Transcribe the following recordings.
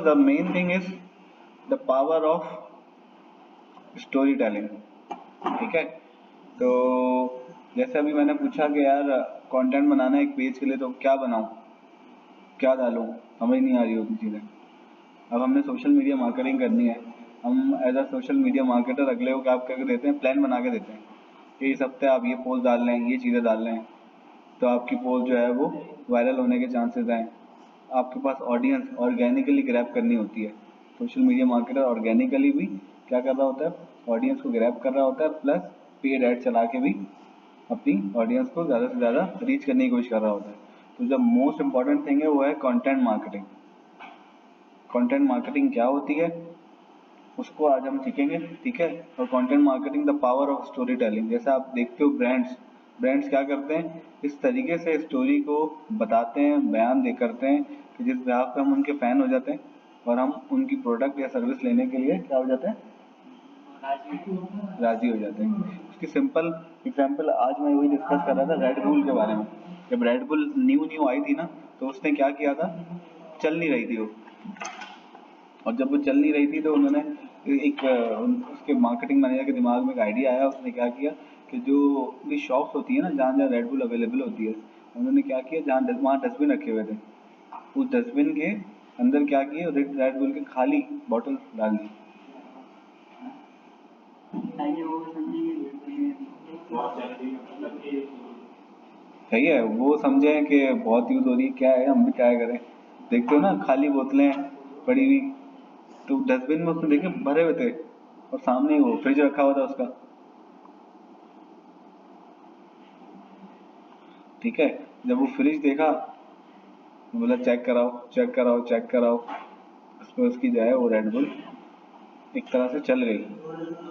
The main thing is the power of story telling. ठीक है, तो जैसे अभी मैंने पूछा कि यार कंटेंट बनाना है एक पेज के लिए, तो क्या बनाऊं, क्या डालूं, समझ नहीं आ रही होती चीज़ें। अब हमने सोशल मीडिया मार्केटिंग करनी है, हम as a social media marketer अगले को क्या करके देते हैं, प्लान बना के देते हैं कि इस हफ्ते आप ये पोस्ट डाल रहे हैं, ये चीज़ें डाल रहे हैं, तो आपकी पोस्ट जो है वो वायरल होने के चांसेस हैं। आपके पास ऑडियंस ऑर्गेनिकली ग्रैब करनी होती है। सोशल मीडिया मार्केटर ऑर्गेनिकली भी क्या कर रहा होता है, ऑडियंस को ग्रैब कर रहा होता है, प्लस पेड ऐड चला के भी अपनी ऑडियंस को ज़्यादा से ज़्यादा रीच करने की कोशिश कर रहा होता है। तो जो मोस्ट इंपॉर्टेंट थिंग है वो है कंटेंट मार्केटिंग। कंटेंट मार्केटिंग क्या होती है उसको आज हम सीखेंगे। ठीक है, और content marketing the power of story telling. जैसे आप देखते हो ब्रांड्स क्या करते हैं, इस तरीके से स्टोरी को बताते हैं, बयान दे करते हैं कि जिस बिहाफ पे हम उनके फैन हो जाते हैं और हम उनकी प्रोडक्ट या सर्विस लेने के लिए क्या हो जाते हैं, राजी हो जाते हैं। उसकी सिंपल एग्जांपल आज मैं वही डिस्कस कर रहा था रेड बुल के बारे में। जब रेड बुल न्यू आई थी ना, तो उसने क्या किया था, चल नहीं रही थी वो, और जब वो चल नहीं रही थी तो उन्होंने एक उसके मार्केटिंग मैनेजर के दिमाग में एक आइडिया आया। उसने क्या किया कि जो भी शॉप्स होती है ना जहाँ जहाँ रेड बुल अवेलेबल होती है, उन्होंने क्या किया, जहाँ वहाँ डस्टबिन रखे हुए थे, उस डस्टबिन के अंदर क्या किया, रेड बुल के खाली बॉटल डाल दी। सही है, वो समझे कि बहुत यूज हो रही है, क्या है हम भी ट्राई करें। देखते हो ना खाली बोतलें पड़ी हुई, तो डस्टबिन में उसने देखे भरे हुए थे, और सामने ही वो फ्रिज रखा हुआ था उसका। ठीक है, जब वो फ्रिज देखा तो बोला चेक कराओ चेक कराओ चेक कराओ, उसमें उसकी जो है वो रेड बुल एक तरह से चल गई।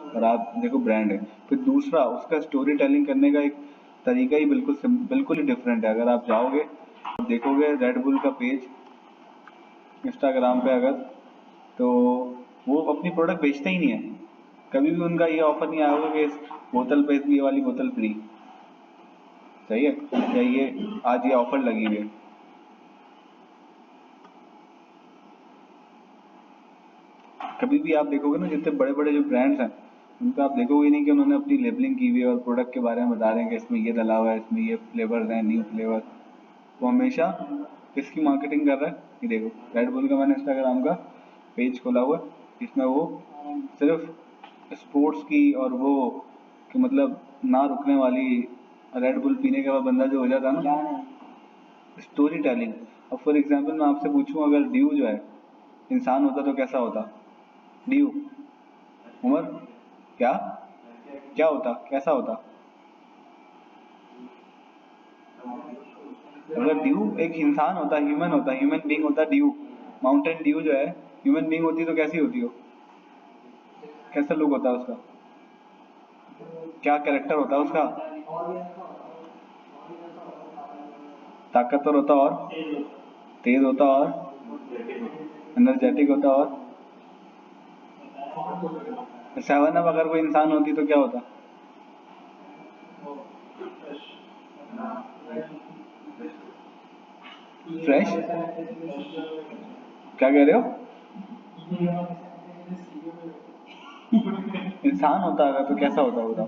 और आप देखो ब्रांड है। फिर दूसरा उसका स्टोरी टेलिंग करने का एक तरीका ही बिल्कुल ही डिफरेंट है। अगर आप जाओगे देखोगे रेड बुल का पेज इंस्टाग्राम पे अगर, तो वो अपनी प्रोडक्ट बेचते ही नहीं है। कभी भी उनका ये ऑफर नहीं आया होगा कि इस बोतल पे ये वाली बोतल फ्री। सही है, या ये आज ये ऑफर लगी हुई है। कभी भी आप देखोगे ना जितने बड़े बड़े जो ब्रांड्स हैं उनका आप देखोगे नहीं कि उन्होंने अपनी लेबलिंग की हुई है और प्रोडक्ट के बारे में बता रहे हैं कि इसमें ये डला हुआ है, इसमें ये फ्लेवर्स हैं, न्यू फ्लेवर। वो हमेशा किसकी मार्केटिंग कर रहा है, ये देखो रेड बुल का मैंने इंस्टाग्राम का पेज खोला हुआ है, इसमें वो सिर्फ स्पोर्ट्स की और वो कि मतलब ना रुकने वाली रेड बुल पीने के बाद बंदा जो हो जाता है ना, स्टोरी टेलिंग। अब फॉर एग्जाम्पल मैं आपसे पूछूं अगर ड्यू जो है इंसान होता तो कैसा होता, ड्यू उमर, क्या क्या होता, कैसा होता। अगर ड्यू एक इंसान होता, ह्यूमन होता, ह्यूमन बींग होता ड्यू, माउंटेन ड्यू जो है ह्यूमन बींग होती तो कैसी होती हो, कैसा लुक होता उसका, क्या कैरेक्टर होता उसका, ताकतवर होता और तेज होता और एनर्जेटिक होता और सेवन अप अगर कोई इंसान होती तो क्या होता, फ्रेश, क्या कह रहे हो, इंसान होता अगर तो कैसा होता बताओ,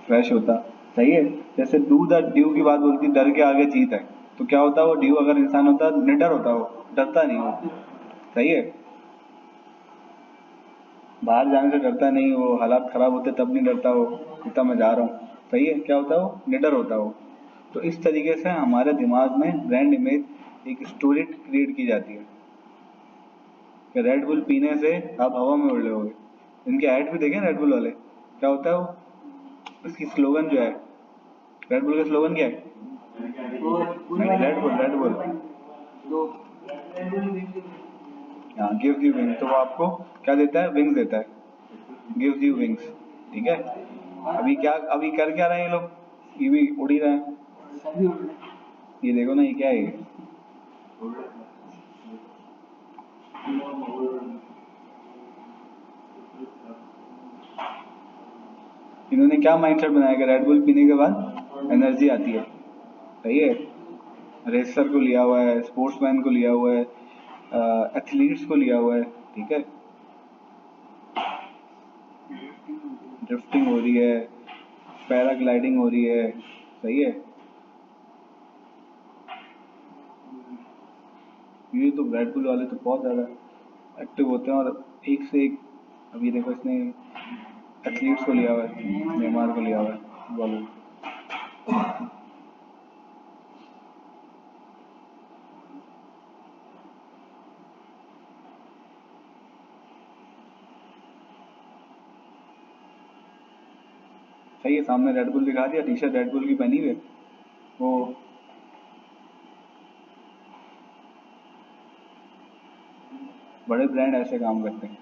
फ्रेश होता। सही है, जैसे दूध और ड्यू की बात बोलती डर के आगे जीत है, तो क्या होता वो ड्यू अगर इंसान होता निडर होता, वो डरता नहीं वो। सही है, बाहर जाने से डरता नहीं वो, हालात खराब होते तब नहीं डरता वो, इतना मैं जा रहा हूँ। सही है, क्या होता है वो निडर होता वो। तो इस तरीके से हमारे दिमाग में ब्रांड इमेज एक स्टोरी क्रिएट की जाती है कि रेड बुल पीने से आप हवा में उड़ रहे। इनके ऐड भी देखें रेड बुल वाले, क्या होता है वो, इसकी स्लोगन जो है, रेड बुल का स्लोगन क्या है, नहीं रेड बुल हाँ गिव्स यू विंग्स, तो वो आपको क्या देता है, विंग्स देता है, गिव्स यू विंग्स। ठीक है, अभी कर क्या रहे हैं ये लोग, ये भी उड़ ही रहे हैं। ये देखो ना ये क्या है, इन्होंने क्या माइंडसेट बनाया कि रेड बुल पीने के बाद एनर्जी आती है। सही है। रेसर को लिया हुआ है, स्पोर्ट्समैन को लिया हुआ है, एथलीट्स को लिया हुआ है, ठीक है। ड्रिफ्टिंग हो रही है, पैराग्लाइडिंग हो रही है, सही है। ये तो रेड बुल वाले तो बहुत ज़्यादा एक्टिव होते हैं और एक से एक। अभी देखो इसने एथलीट्स को लिया हुआ है, नेमार को लिया हुआ है फुटबॉल। सही है, सामने रेड बुल दिखा दिया, टी शर्ट रेड बुल की पहनी हुई है वो। बड़े ब्रांड ऐसे काम करते हैं,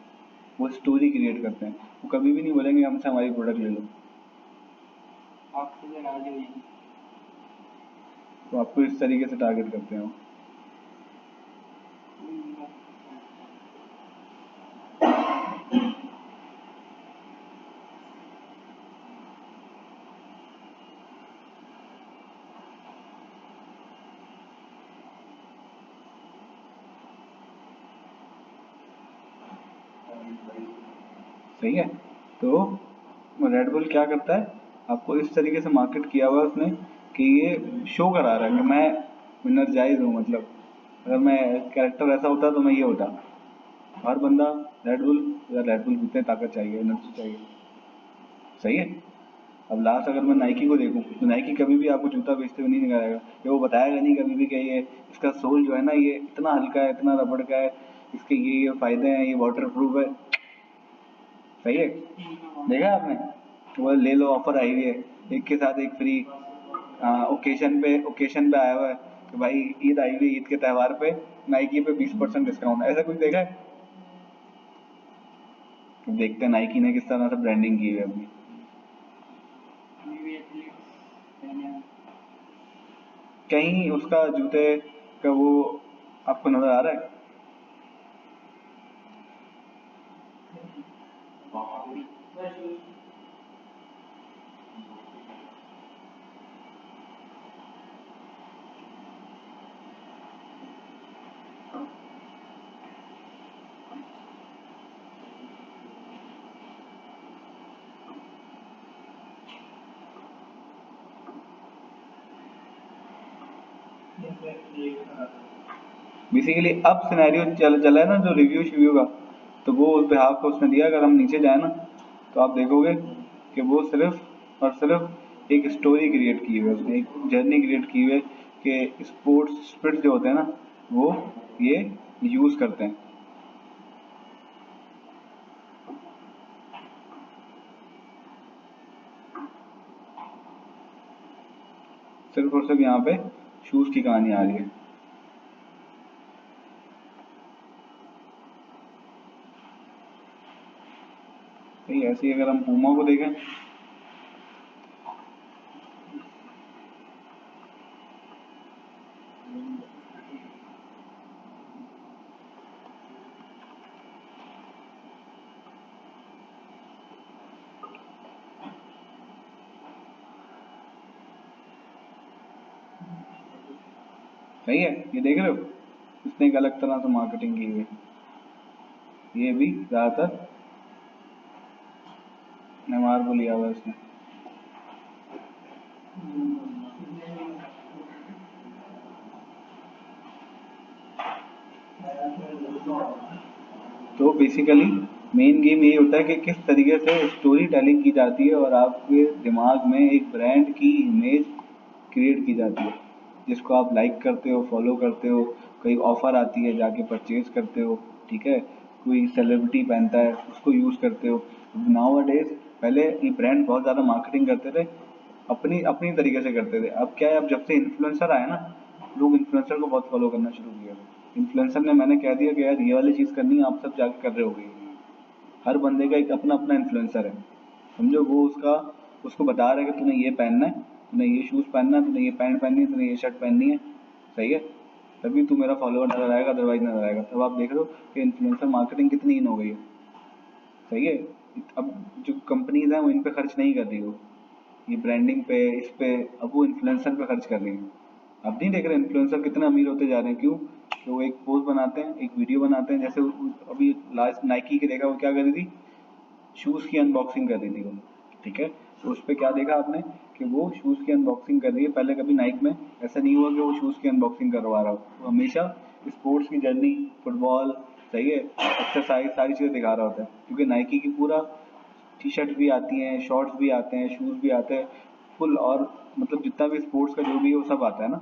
वो स्टोरी क्रिएट करते हैं। वो कभी भी नहीं बोलेंगे हमसे हमारी प्रोडक्ट ले लो। तो आपको इस तरीके से टारगेट करते हैं वो। सही है। तो रेड बुल क्या करता है, आपको इस तरीके से मार्केट किया हुआ है उसने कि ये शो करा रहा है कि मैं एनर्जाइज हूँ। मतलब अगर मैं कैरेक्टर ऐसा होता तो मैं ये होता। हर बंदा रेड बुल, या रेड बुल पीते हैं, ताकत चाहिए, एनर्जी चाहिए। सही है। अब लास्ट अगर मैं नाइकी को देखूं तो नाइकी कभी भी आपको जूता बेचते हुए नहीं दिखाएगा, ये वो बताएगा नहीं कभी भी कि ये इसका सोल जो है ना ये इतना हल्का है, इतना रबड़ का है, इसके ये फायदे हैं, ये वाटर प्रूफ है। सही है। देखा है आपने, वो ले लो ऑफर आई हुई है, एक के साथ एक फ्री। ओकेशन पे आया हुआ है कि भाई ईद आई हुई, ईद के त्यौहार पे नाइकी पे 20% डिस्काउंट, ऐसा कुछ देखा है? तो देखते हैं नाइकी ने किस तरह से ब्रांडिंग की है अपनी। कहीं उसका जूते का वो आपको नजर आ रहा है? बेसिकली अब सिनेरियो चला है ना जो रिव्यू शिव्यू का, तो वो उस बिहाफ को उसने दिया। अगर हम नीचे जाए ना तो आप देखोगे कि वो सिर्फ और सिर्फ एक स्टोरी क्रिएट की हुई है उसने, एक जर्नी क्रिएट की हुई है कि स्पोर्ट्स स्पिरिट जो होते हैं ना वो ये यूज़ करते हैं। सिर्फ और सिर्फ यहाँ पे शूज़ की कहानी आ रही है। सही, ऐसे ही अगर हम पूमा को देखें, सही है, ये देख रहे हो, इसने एक अलग तरह से मार्केटिंग की हुई है। ये भी ज़्यादातर नेमार को लिया हुआ है इसने। तो बेसिकली मेन गेम यही होता है कि किस तरीके से स्टोरी टेलिंग की जाती है और आपके दिमाग में एक ब्रांड की इमेज क्रिएट की जाती है, जिसको आप लाइक करते हो, फॉलो करते हो, कोई ऑफर आती है जाके परचेज करते हो, ठीक है। कोई सेलिब्रिटी पहनता है उसको यूज़ करते हो। नाउ डेज, पहले ये ब्रांड बहुत ज़्यादा मार्केटिंग करते थे, अपनी अपनी तरीके से करते थे। अब क्या है, अब जब से इन्फ्लुएंसर आए ना, लोग इन्फ्लुएंसर को बहुत फॉलो करना शुरू किया। इन्फ्लुएंसर ने मैंने कह दिया कि यार ये वाली चीज़ करनी है, आप सब जाके कर रहे होगे। हर बंदे का एक अपना अपना इन्फ्लुएंसर है, समझो। वो उसका उसको बता रहा है कि तूने ये पहनना है, तूने ये शूज़ पहनना है, तूने ये पैंट पहननी है, तूने ये शर्ट पहननी है। सही है। तभी तू मेरा फॉलोअर नजर आएगा, अदरवाइज नजर आएगा। तब आप देख रहे हो कि इन्फ्लुएंसर मार्केटिंग कितनी इन हो गई है। सही है। अब जो कंपनीज हैं वो इन पे खर्च नहीं कर रही हो, ये ब्रांडिंग पे, इस पे, अब वो इन्फ्लुएंसर पे खर्च कर रही हैं। आप नहीं देख रहे इन्फ्लुएंसर कितने अमीर होते जा रहे हैं, क्यों? कि वो एक पोस्ट बनाते हैं, एक वीडियो बनाते हैं, जैसे अभी लास्ट नाइकी के देखा, वो क्या कर रही थी, शूज़ की अनबॉक्सिंग कर रही थी वो, ठीक है। तो उस पर क्या देखा आपने कि वो शूज़ की अनबॉक्सिंग कर रही है। पहले कभी नाइक में ऐसा नहीं हुआ कि वो शूज़ की अनबॉक्सिंग करवा रहा हो, वो हमेशा स्पोर्ट्स की जर्नी, फुटबॉल, सही है, एक्सरसाइज, सारी चीज़ें दिखा रहा होता है, क्योंकि नाइकी की पूरा टी शर्ट भी आती हैं, शॉर्ट्स भी आते हैं, शूज़ भी आते हैं, फुल, और मतलब जितना भी स्पोर्ट्स का जो भी है वो सब आता है ना।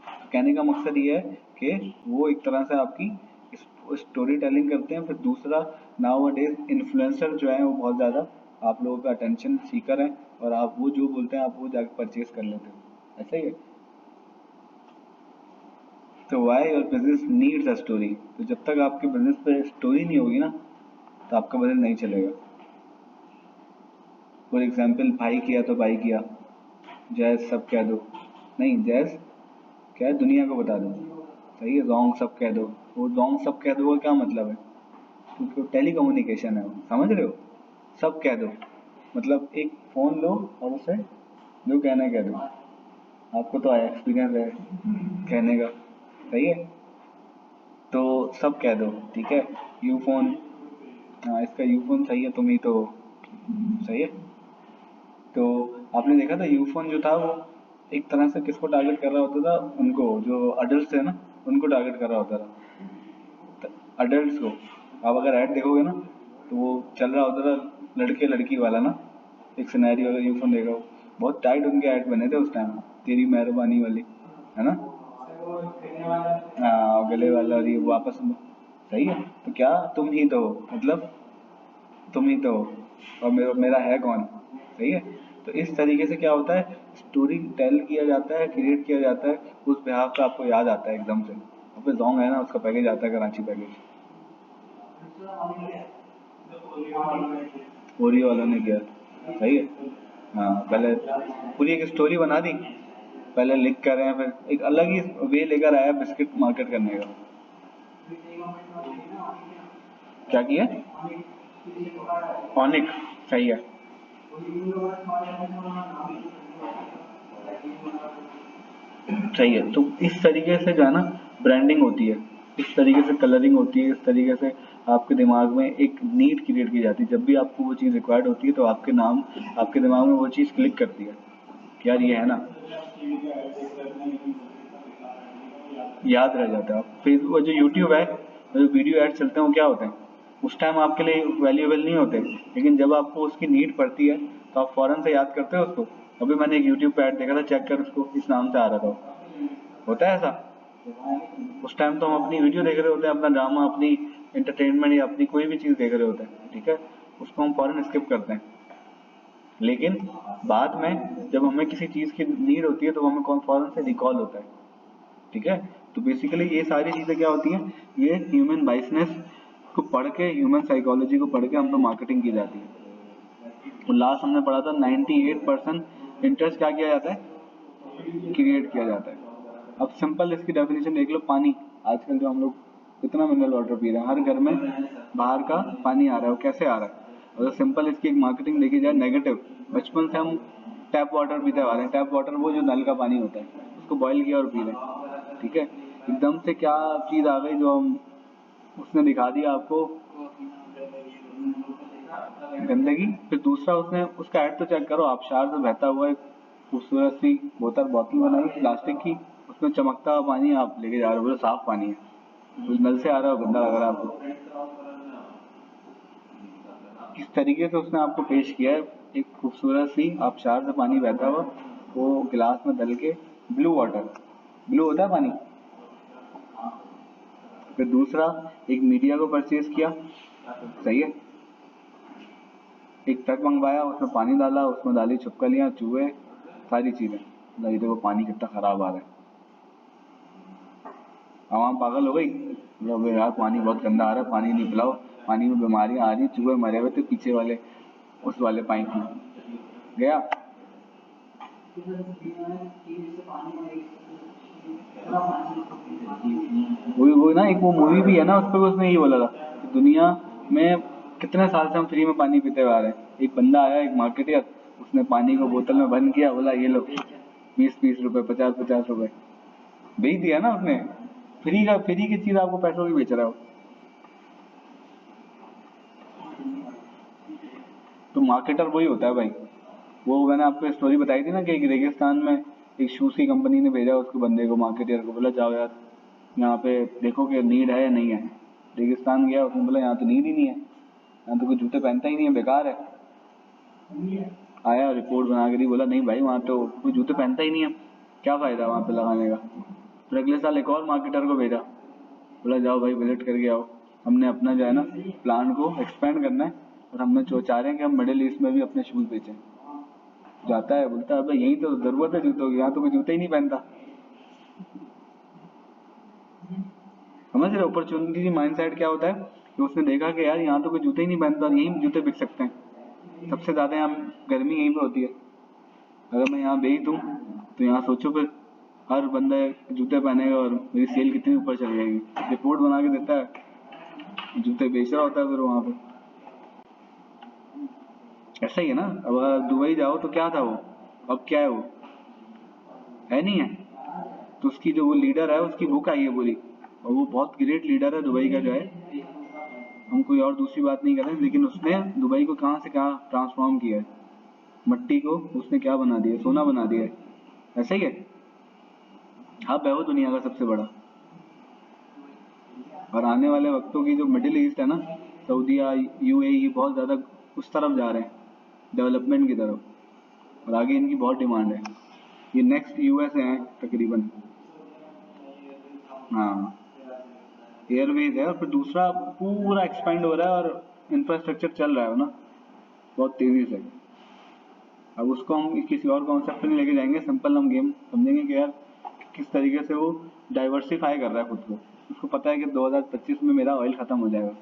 तो कहने का मकसद ये है कि वो एक तरह से आपकी स्टोरी टेलिंग करते हैं। फिर दूसरा, नाउ डेज इन्फ्लुएंसर जो है वो बहुत ज़्यादा आप लोगों का अटेंशन सीकर हैं, और आप वो जो बोलते हैं आप वो जाकर परचेज कर लेते हो, ऐसा ही है। तो why your business needs a story. तो जब तक आपके बिजनेस पे स्टोरी नहीं होगी ना, तो आपका बिजनेस नहीं चलेगा। फॉर एग्जाम्पल, भाई किया तो भाई किया, जैस सब कह दो, नहीं, जैस क्या है, दुनिया को बता दो, सही है, रॉन्ग सब कह दो। वो रॉन्ग सब कह दो का क्या मतलब है? क्योंकि वो टेली कम्युनिकेशन है, वो समझ रहे हो, सब कह दो मतलब एक फ़ोन लो और उसे जो कहना है कह दो। आपको तो आया एक्सपीरियंस है कहने का, सही है। तो सब कह दो, ठीक है। यू फोन, हाँ इसका यू फोन सही है, तुम ही तो हो, सही है। तो आपने देखा था यूफोन जो था वो एक तरह से किसको टारगेट कर रहा होता था, उनको जो अडल्ट थे ना, उनको टारगेट कर रहा होता था, अडल्ट को। आप अगर ऐड देखोगे ना, तो वो चल रहा होता था लड़के लड़की वाला ना, एक सिनेरियो अगर यूफोन देखा हो, बहुत टाइट उनके ऐड बने थे उस टाइम, तेरी मेहरबानी वाली, है ना। हाँ गले वाला, और ये वापस में, सही है। तो क्या तुम ही तो हो, मतलब तुम ही तो हो, और मेरा है कौन, सही है। तो इस तरीके से क्या होता है, स्टोरी टेल किया जाता है, क्रिएट किया जाता है, उस बिहाफ पे आपको याद आता है एकदम से। और फिर जोंग है ना, उसका पैकेज आता है कराची पैकेज, ओरियो वालों ने किया, सही है। हाँ पहले पूरी एक स्टोरी बना दी, पहले लिख कर रहे हैं, फिर एक अलग ही वे लेकर आया बिस्किट मार्केट करने का। क्या किया, ऑनिक, सही है। सही है। तो इस तरीके से जो है ना ब्रांडिंग होती है, इस तरीके से कलरिंग होती है, इस तरीके से आपके दिमाग में एक नीड क्रिएट की जाती है। जब भी आपको वो चीज़ रिक्वायर्ड होती है तो आपके नाम, आपके दिमाग में वो चीज़ क्लिक करती है कि यार ये है ना, याद रह जाता है। फेसबुक और जो यूट्यूब है, जो वीडियो ऐड चलते हैं वो क्या होते हैं, उस टाइम आपके लिए वैल्यूएबल नहीं होते, लेकिन जब आपको उसकी नीड पड़ती है तो आप फ़ौरन से याद करते हो उसको। अभी मैंने एक यूट्यूब पे ऐड देखा था, चेक कर उसको, इस नाम से आ रहा था, होता है ऐसा। उस टाइम तो हम अपनी वीडियो देख रहे होते हैं, अपना ड्रामा, अपनी एंटरटेनमेंट या अपनी कोई भी चीज़ देख रहे होते हैं, ठीक है, उसको हम फ़ौरन स्किप करते हैं। लेकिन बाद में जब हमें किसी चीज़ की नीड होती है तो हमें कौन फ़ौरन से रिकॉल होता है, ठीक है। तो बेसिकली ये सारी चीज़ें क्या होती हैं, ये ह्यूमन बाइसनेस को पढ़ के, ह्यूमन साइकोलॉजी को पढ़ के हम तो मार्केटिंग की जाती है। और लास्ट हमने पढ़ा था 98% इंटरेस्ट क्या किया जाता है, क्रिएट किया जाता है। अब सिंपल इसकी डेफिनेशन देख लो, पानी, आजकल जो हम लोग कितना मिनरल वाटर पी रहे हैं, हर घर में बाहर का पानी आ रहा है, वो कैसे आ रहा है? अगर सिंपल इसकी एक मार्केटिंग देखी जाए नेगेटिव, बचपन से हम टैप वाटर पीते आ रहे हैं, टैप वाटर वो जो नल का पानी होता है उसको बॉईल किया और पी रहे हैं, ठीक है। एकदम से क्या चीज़ आ गई जो हम, उसने दिखा दिया आपको गंदगी। फिर दूसरा, उसने उसका ऐड तो चेक करो, आबशार से बहता हुआ एक खूबसूरत सी बोतल बोतल बनाई प्लास्टिक की, उसमें चमकता हुआ पानी आप लेके जा रहे हो, बोले साफ पानी है, उस नल से आ रहा हो, गंदा लग रहा है आपको। किस तरीके से उसने आपको पेश किया है, एक खूबसूरत सी आबशार से पानी बहता हुआ, वो गिलास में डाल के, ब्लू वाटर, ब्लू होता है पानी। फिर दूसरा, एक मीडिया को परचेज किया, सही है, एक ट्रक मंगवाया, उसमें पानी डाला, उसमें डाली छिपकलियाँ, चूहे, सारी चीज़ें, नहीं देखो पानी कितना ख़राब आ रहा है, आवाम पागल हो गई, मतलब यार पानी बहुत गंदा आ रहा है, पानी नहीं पिलाओ, पानी में बीमारियाँ आ रही, चूहे मरे हुए थे पीछे वाले उस वाले पाइप में, गया। वो ना एक वो मूवी भी है ना, उस पर उसने ये बोला था कि दुनिया में कितने साल से हम फ्री में पानी पीते हुए आ रहे हैं, एक बंदा आया, एक मार्केटियर, उसने पानी को बोतल में बंद किया, बोला ये लो, 20-20 रुपए, 50-50 रुपए बेच दिया ना उसने। फ्री की चीज आपको पैसों की बेच रहा हो। तो मार्केटर वही होता है भाई। वो मैंने आपको स्टोरी बताई थी ना कि एक रेगिस्तान में एक शूज की कंपनी ने भेजा उसको बंदे को, मार्केटर को, बोला जाओ यार यहाँ पे देखो कि नीड है या नहीं है। रेगिस्तान गया, उसने बोला यहाँ तो नीड ही नहीं है, यहाँ तो कोई जूते पहनता ही नहीं है, बेकार है। आया रिपोर्ट बना के दी, बोला नहीं भाई वहाँ तो कोई जूते पहनता ही नहीं है, क्या फायदा वहाँ पे लगाने का। फिर अगले साल एक और मार्केटर को भेजा, बोला जाओ भाई विजिट करके आओ, हमने अपना जो है ना प्लान को एक्सपेंड करना है और हमने चाह रहे हैं कि हम मिडिल ईस्ट में भी अपने शूज बेचें। जाता है, बोलता है भाई यही तो जरूरत है जूतों की, यहाँ तो कोई जूते ही नहीं पहनता। समझ रहे हो अपॉर्चुनिटी माइंडसेट क्या होता है कि उसने देखा कि यार यहाँ तो कोई जूते ही नहीं पहनता और यही जूते बिक सकते हैं। सबसे ज्यादा यहाँ गर्मी यहीं पे होती है, अगर मैं यहाँ बेच दूँ तो यहाँ सोचो फिर हर बंदा जूते पहनेगा और मेरी सेल कितनी ऊपर चली जाएगी। रिपोर्ट बना के देता है, जूते बेच रहा होता है फिर वहाँ पे। ऐसा ही है ना। अब दुबई जाओ तो क्या था वो, अब क्या है वो, है नहीं है। तो उसकी जो वो लीडर है उसकी बुक आई है पूरी, और वो बहुत ग्रेट लीडर है दुबई का जो है। हम कोई और दूसरी बात नहीं कर रहे, लेकिन उसने दुबई को कहाँ से कहाँ ट्रांसफॉर्म किया है। मट्टी को उसने क्या बना दिया, सोना बना दिया है। ऐसा ही है। हब है वो दुनिया का सबसे बड़ा। और आने वाले वक्तों की जो मिडिल ईस्ट है ना, सऊदीया, यूएई, बहुत ज़्यादा उस तरफ जा रहे हैं, डेवलपमेंट की तरफ, और आगे इनकी बहुत डिमांड है। ये नेक्स्ट यूएस है तकरीबन। हाँ, एयरवेज है, और फिर दूसरा पूरा एक्सपेंड हो रहा है और इंफ्रास्ट्रक्चर चल रहा है ना बहुत तेजी से। अब उसको हम किसी और कॉन्सेप्ट पे नहीं लेके जाएंगे, सिंपल हम गेम समझेंगे कि यार किस तरीके से वो डाइवर्सिफाई कर रहा है खुद को। उसको पता है कि 2025 में मेरा ऑयल खत्म हो जाएगा,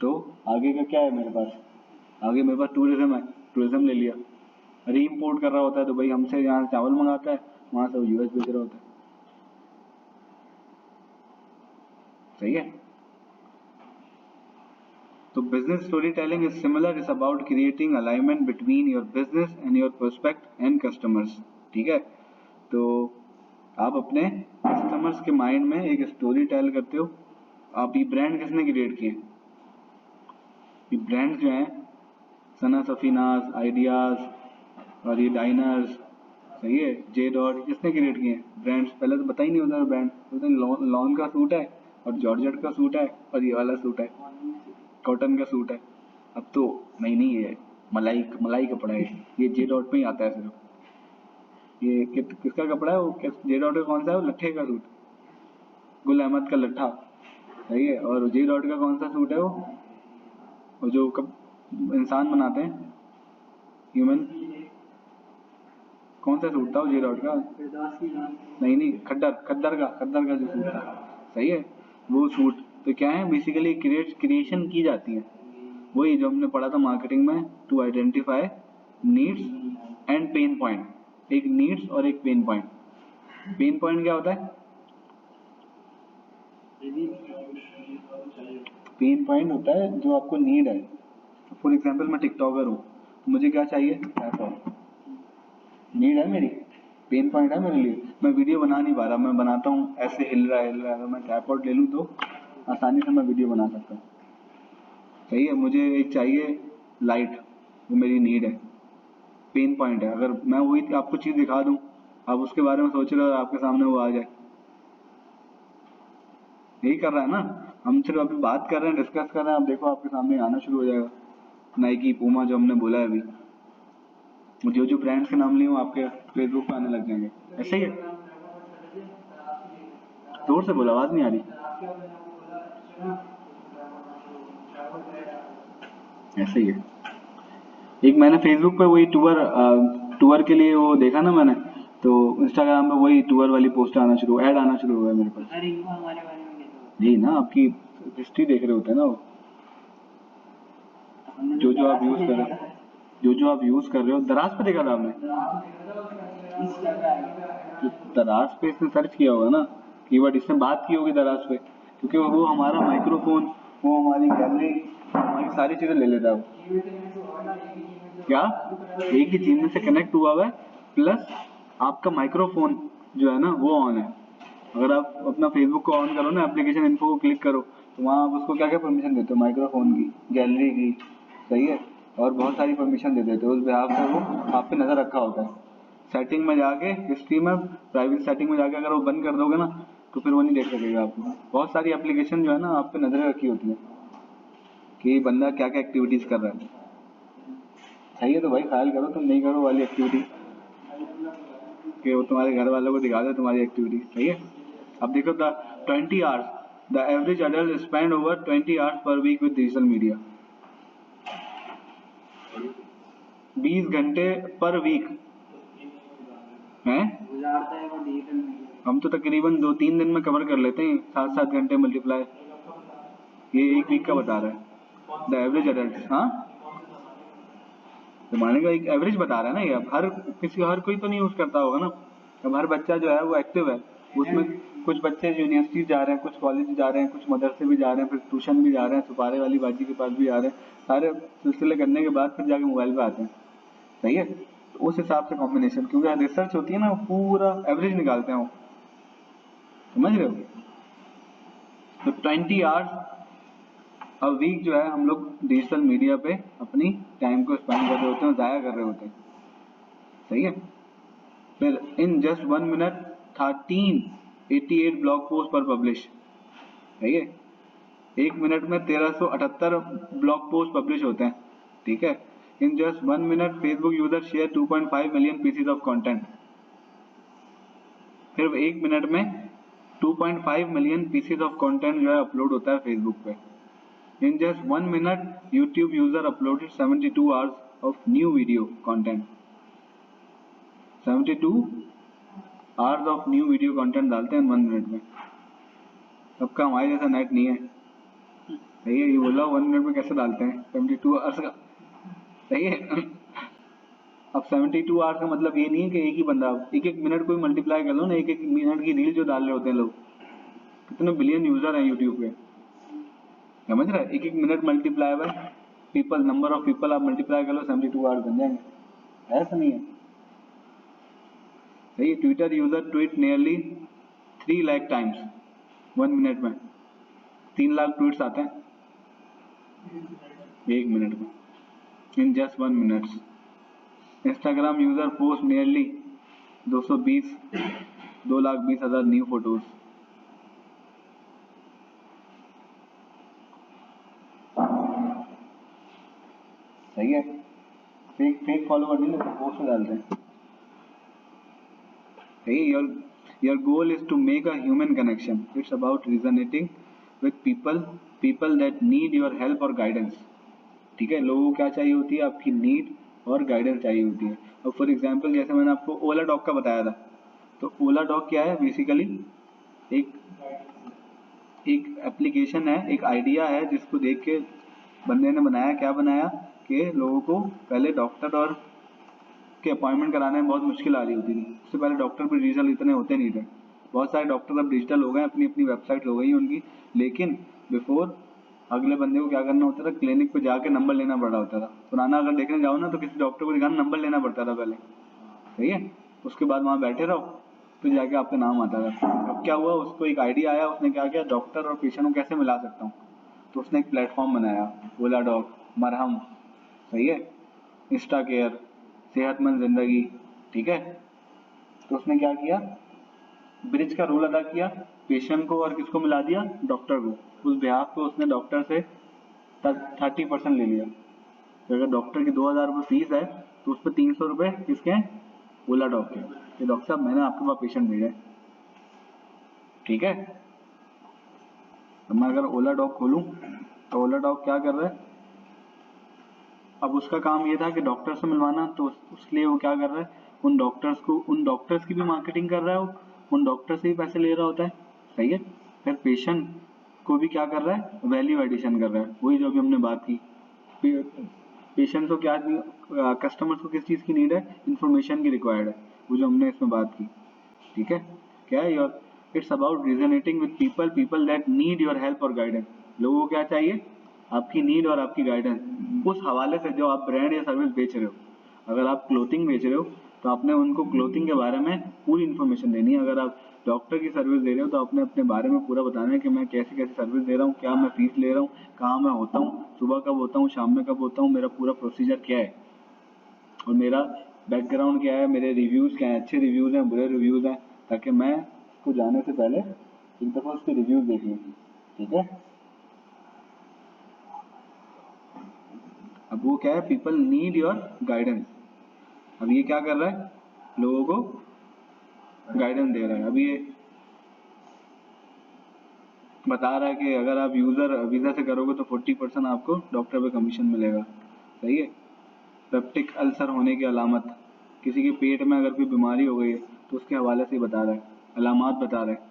तो आगे का क्या है मेरे पास, आगे मेरे पास टूरिज्म है, टूरिज्म ले लिया। री इम्पोर्ट कर रहा होता है दुबई हमसे, यहाँ से चावल मंगाता है, वहाँ से वो यूएस बेच रहा होता है। सही है। तो business story telling is similar, is about creating alignment between your business and your prospect and customers. ठीक है। तो आप अपने कस्टमर्स के माइंड में एक स्टोरी टेल करते हो। आप ये ब्रांड किसने क्रिएट किए, ये ब्रांड्स जो हैं सना सफीनाज, आइडियाज और ये डाइनर्स, सही है, जे डॉट, किसने क्रिएट किए हैं ब्रांड्स। पहले तो पता ही नहीं होता ब्रांड, बोलते लॉन का सूट है और जॉर्जेट का सूट है और ये वाला सूट है कॉटन का सूट है। अब तो नहीं नहीं, ये मलाई मलाई कपड़ा है, ये जे डॉट में ही आता है सिर्फ। ये किसका कपड़ा है वो, जे डॉट का कौन सा है वो, लट्ठे का सूट, गुल अहमद का लट्ठा, सही है। और जे डॉट का कौन सा सूट है वो जो इंसान बनाते हैं, ह्यूमन, कौन सा सूट था वो जे डॉट का, नहीं नहीं, खद्दर का जो सूट था, सही है, वो सूट। तो क्या है बेसिकली क्रिएशन की जाती है, वही जो हमने पढ़ा था मार्केटिंग में, to identify needs and pain point. एक नीड्स और एक पेन पॉइंट। पेन पॉइंट क्या होता है, पेन पॉइंट होता है जो आपको नीड है। फॉर एग्जाम्पल मैं टिकटॉकर हूँ, तो मुझे क्या चाहिए, पैसा, नीड है मेरी, पेन पॉइंट है मेरे लिए। मैं वीडियो बना नहीं पा रहा, मैं बनाता हूँ ऐसे हिल रहा है, अगर मैं ट्राइपॉड ले लूँ तो आसानी से मैं वीडियो बना सकता हूँ। सही है। मुझे एक चाहिए लाइट, वो मेरी नीड है, पेन पॉइंट है। अगर मैं वही आपको चीज़ दिखा दूँ, आप उसके बारे में सोच रहे हो और आपके सामने वो आ जाए, यही कर रहा है ना। हम सिर्फ अभी बात कर रहे हैं, डिस्कस कर रहे हैं, आप देखो आपके सामने आना शुरू हो जाएगा। नाइकी, पूमा, जो हमने बोला है अभी, जो जो ब्रांड्स के नाम लिए वो आपके फेसबुक पे आने लग जाएंगे। ऐसे ही है। जोर से बोला, आवाज नहीं आ रही। ऐसे ही है। एक मैंने फेसबुक पे वही टूर के लिए वो देखा ना मैंने, तो इंस्टाग्राम पे वही टूर वाली पोस्ट आना शुरू, ऐड आना शुरू हुआ है मेरे पास। अरे इनको हमारे बारे में यही ना, आपकी हिस्ट्री देख रहे होते हैं ना वो, जो जो आप यूज कर रहे हो, जो जो आप यूज कर रहे हो। दराज पे देखा था आपने, तो दराज पे इसने सर्च किया होगा ना कीवर्ड, इसने बात की होगी दराज पे, क्योंकि वो हमारा माइक्रोफोन, वो हमारी गैलरी, हमारी सारी चीजें ले लेता है वो। क्या, एक ही चीज में से कनेक्ट हुआ हुआ है, प्लस आपका माइक्रोफोन जो है ना वो ऑन है। अगर आप अपना फेसबुक को ऑन करो ना, एप्लीकेशन इन्फो को क्लिक करो, तो वहाँ आप उसको क्या क्या परमिशन देते हो, माइक्रोफोन की, गैलरी की, सही है, और बहुत सारी परमिशन दे देते हो। उस बिहाफ पे वो आप पे नज़र रखा होता है। सेटिंग में जाके, हिस्ट्री में, प्राइवेट सेटिंग में जाके अगर वो बंद कर दोगे ना तो फिर वो नहीं देख सकेगा आपको। बहुत सारी एप्लीकेशन जो है ना आप पे नजरें रखी होती है कि बंदा क्या क्या एक्टिविटीज कर रहा है। सही है, तो भाई ख्याल करो, तुम नहीं करो वाली एक्टिविटी कि वो तुम्हारे घर वालों को दिखा दे तुम्हारी एक्टिविटी। सही है। अब देखो, the 20 hours, the average adult spend over 20 hours per week with digital media. 20 घंटे पर वीक हैं। हम तो तकरीबन 2-3 दिन में कवर कर लेते हैं, 7-7 घंटे मल्टीप्लाई, ये एक वीक का बता रहा है द एवरेज अडल्ट। हाँ, तो मानेगा एक एवरेज बता रहा है ना ये। अब हर कोई तो नहीं यूज करता होगा ना। अब हर बच्चा जो है वो एक्टिव है उसमें। कुछ बच्चे यूनिवर्सिटी जा रहे हैं, कुछ कॉलेज जा रहे हैं, कुछ मदरसे भी जा रहे हैं, फिर ट्यूशन भी जा रहे हैं, सुपारे वाली बाजी के पास भी जा रहे हैं। सारे सिलसिले करने के बाद फिर जाके मोबाइल पे आते हैं। सही है, तो उस हिसाब से कॉम्बिनेशन, क्योंकि रिसर्च होती है ना, पूरा एवरेज निकालते हैं वो, समझ रहे हो। तो 20 आवर्स अब वीक जो है हम लोग डिजिटल मीडिया पे अपनी टाइम को स्पेंड कर रहे होते हैं, ज़ाया कर रहे होते हैं। सही है। फिर in just 1 minute 1388 blog post पर पब्लिश। सही है, 1 मिनट में 1378 ब्लॉग पोस्ट पब्लिश होते हैं। ठीक है। In just 1 minute Facebook user share 2.5 million PCs of content. फिर 1 मिनट में 2.5 मिलियन पीसीज ऑफ कंटेंट जो है अपलोड होता है फेसबुक पे। In just 1 minute, YouTube user uploaded 72 hours of new video content. 72 hours of new video content डालते हैं 1 minute में। सबका हमारे जैसा नेट नहीं है। सही है, ये बोला 1 मिनट में कैसे डालते हैं 72 आवर्स का। सही है। अब 72 आवर्स का मतलब ये नहीं है कि एक ही बंदा, एक एक मिनट को मल्टीप्लाई कर लो ना, एक एक मिनट की रील जो डाल रहे होते हैं लोग, कितने बिलियन यूजर हैं यूट्यूब पे, समझ रहे हैं। एक एक minute multiply by people, number of people आप मल्टीप्लाई कर लो, 72 आवर्स बन जाएंगे। ऐसा नहीं है। सही, Twitter user tweet nearly 3 lakh times 1 minute में। 3 लाख ट्वीट्स आते हैं 1 मिनट में, in just 1 minute. Instagram user post nearly 2,20,000 new photos. सही है, फेक फॉलोवर नहीं लेते, पोस्ट में डालते हैं। Hey, your goal is to make a human connection. It's about resonating with people that need your help or guidance. ठीक है, लोगों को क्या चाहिए होती है, आपकी नीड और गाइडेंस चाहिए होती है। अब फॉर एग्जांपल जैसे मैंने आपको ओला डॉग का बताया था, तो ओला डॉग क्या है, बेसिकली एक एप्लीकेशन है, एक आइडिया है जिसको देख के बंदे ने बनाया। क्या बनाया कि लोगों को पहले डॉक्टर और के अपॉइंटमेंट कराने में बहुत मुश्किल आ रही होती थी। उससे पहले डॉक्टर पे डिजिटल इतने होते नहीं थे। बहुत सारे डॉक्टर अब डिजिटल हो गए, अपनी अपनी वेबसाइट हो गई उनकी, लेकिन बिफोर अगले बंदे को क्या करना होता था, क्लिनिक पे जाके नंबर लेना पड़ा होता था। पुराना अगर देखने जाओ ना तो किसी डॉक्टर को दिखाना नंबर लेना पड़ता था पहले। सही है, उसके बाद वहाँ बैठे रहो, फिर जाके आपका नाम आता था। अब क्या हुआ, उसको एक आइडिया आया, उसने क्या किया, डॉक्टर और पेशेंट को कैसे मिला सकता हूँ, तो उसने एक प्लेटफॉर्म बनाया, ओला डॉग, मरहम, सही है, इंस्टा केयर, सेहतमंद जिंदगी। ठीक है, तो उसने क्या किया, ब्रिज का रोल अदा किया, पेशेंट को और किसको मिला दिया, डॉक्टर को। उस बिहाफ पे उसने डॉक्टर से 30% ले लिया। तो अगर डॉक्टर की 2,000 रुपये फीस है तो उस पर 300 रुपये किसके, ओला डॉग के, कि डॉक्टर साहब मैंने आपके पास पेशेंट भेजा है। ठीक है, तो मैं अगर ओला डॉग खोलूँ तो ओला डॉग क्या कर रहा है, अब उसका काम ये था कि डॉक्टर से मिलवाना, तो उसके लिए वो क्या कर रहा है, उन डॉक्टर्स की भी मार्केटिंग कर रहा है, वो उन डॉक्टर से भी पैसे ले रहा होता है। सही है, फिर पेशेंट को भी क्या कर रहा है, वैल्यू एडिशन कर रहा है, वही जो अभी हमने बात की। पेशेंट को क्या, कस्टमर्स को किस चीज़ की नीड है, इन्फॉर्मेशन की रिक्वायर्ड है, वो जो हमने इसमें बात की। ठीक है, क्या है, your it's about resonating with people that need your help और गाइडेंस। लोगों को क्या चाहिए, आपकी नीड और आपकी गाइडेंस। उस हवाले से जो आप ब्रांड या सर्विस बेच रहे हो, अगर आप क्लोथिंग बेच रहे हो तो आपने उनको क्लोथिंग के बारे में पूरी इन्फॉर्मेशन देनी है। अगर आप डॉक्टर की सर्विस दे रहे हो तो आपने अपने बारे में पूरा बताना है कि मैं कैसी कैसी सर्विस दे रहा हूँ, क्या मैं फीस ले रहा हूँ, कहाँ मैं होता हूँ, सुबह कब होता हूँ, शाम में कब होता हूँ, मेरा पूरा प्रोसीजर क्या है और मेरा बैकग्राउंड क्या है, मेरे रिव्यूज़ क्या हैं, अच्छे रिव्यूज़ हैं, बुरे रिव्यूज़ हैं, ताकि मैं उसको जाने से पहले एक दफ़ा उसके रिव्यूज़ देख लूँ। ठीक है। अब वो क्या है, पीपल नीड योर गाइडेंस। अब ये क्या कर रहा है, लोगों को गाइडेंस दे रहा है। अभी ये बता रहा है कि अगर आप यूज़र वीज़ा से करोगे तो 40% आपको डॉक्टर पे कमीशन मिलेगा। सही है। पेप्टिक अल्सर होने की अलामत, किसी के पेट में अगर कोई बीमारी हो गई है तो उसके हवाले से बता रहा है, अलामात बता रहा है।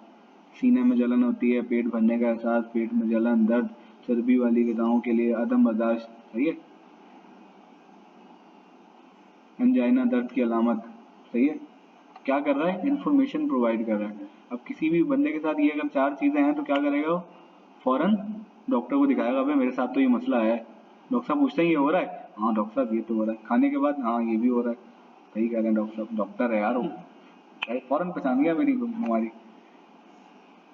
सीने में जलन होती है, पेट भरने का एहसास, पेट में जलन, दर्द, चर्बी वाली ग़िज़ाओं के लिए अदम बर्दाश्त। सही है। एंजाइना, दर्द की अलामत। सही है। क्या कर रहा है, इन्फॉर्मेशन प्रोवाइड कर रहा है। अब किसी भी बंदे के साथ ये अगर 4 चीज़ें हैं तो क्या करेगा वो, फ़ौरन डॉक्टर को दिखाएगा, भाई मेरे साथ तो ये मसला है। डॉक्टर साहब पूछते हैं ये हो रहा है, हाँ डॉक्टर साहब ये तो हो रहा है। खाने के बाद, हाँ ये भी हो रहा है। सही कह रहे हैं डॉक्टर साहब, डॉक्टर है यार वो, फ़ौरन पहचान गया मेरी बीमारी।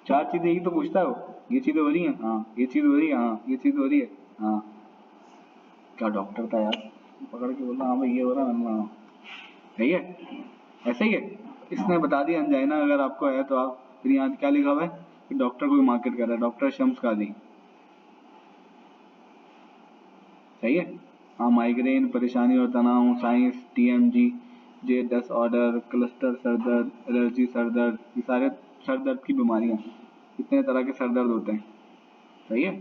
4 चीज़ें ही तो पूछता है वो, ये चीज़ हो रही है, हाँ ये चीज़ हो रही है, हाँ ये चीज़ हो रही है, हाँ। क्या डॉक्टर था यार, पकड़ के बोला हाँ भाई ये हो रहा है, हाँ। सही है। ऐसा ही है। इसने बता दिया अंजाइना अगर आपको है तो आप, फिर यहाँ क्या लिखा हुआ है कि डॉक्टर को मार्केट कर रहा है, डॉक्टर शम्स काजी। सही है। हाँ, माइग्रेन, परेशानी और तनाव, science, TMG, J10 order, cluster sir दर्द, एलर्जी सर दर्द, ये सारे सर दर्द की बीमारियाँ। कितने तरह के सर दर्द होते हैं। सही है।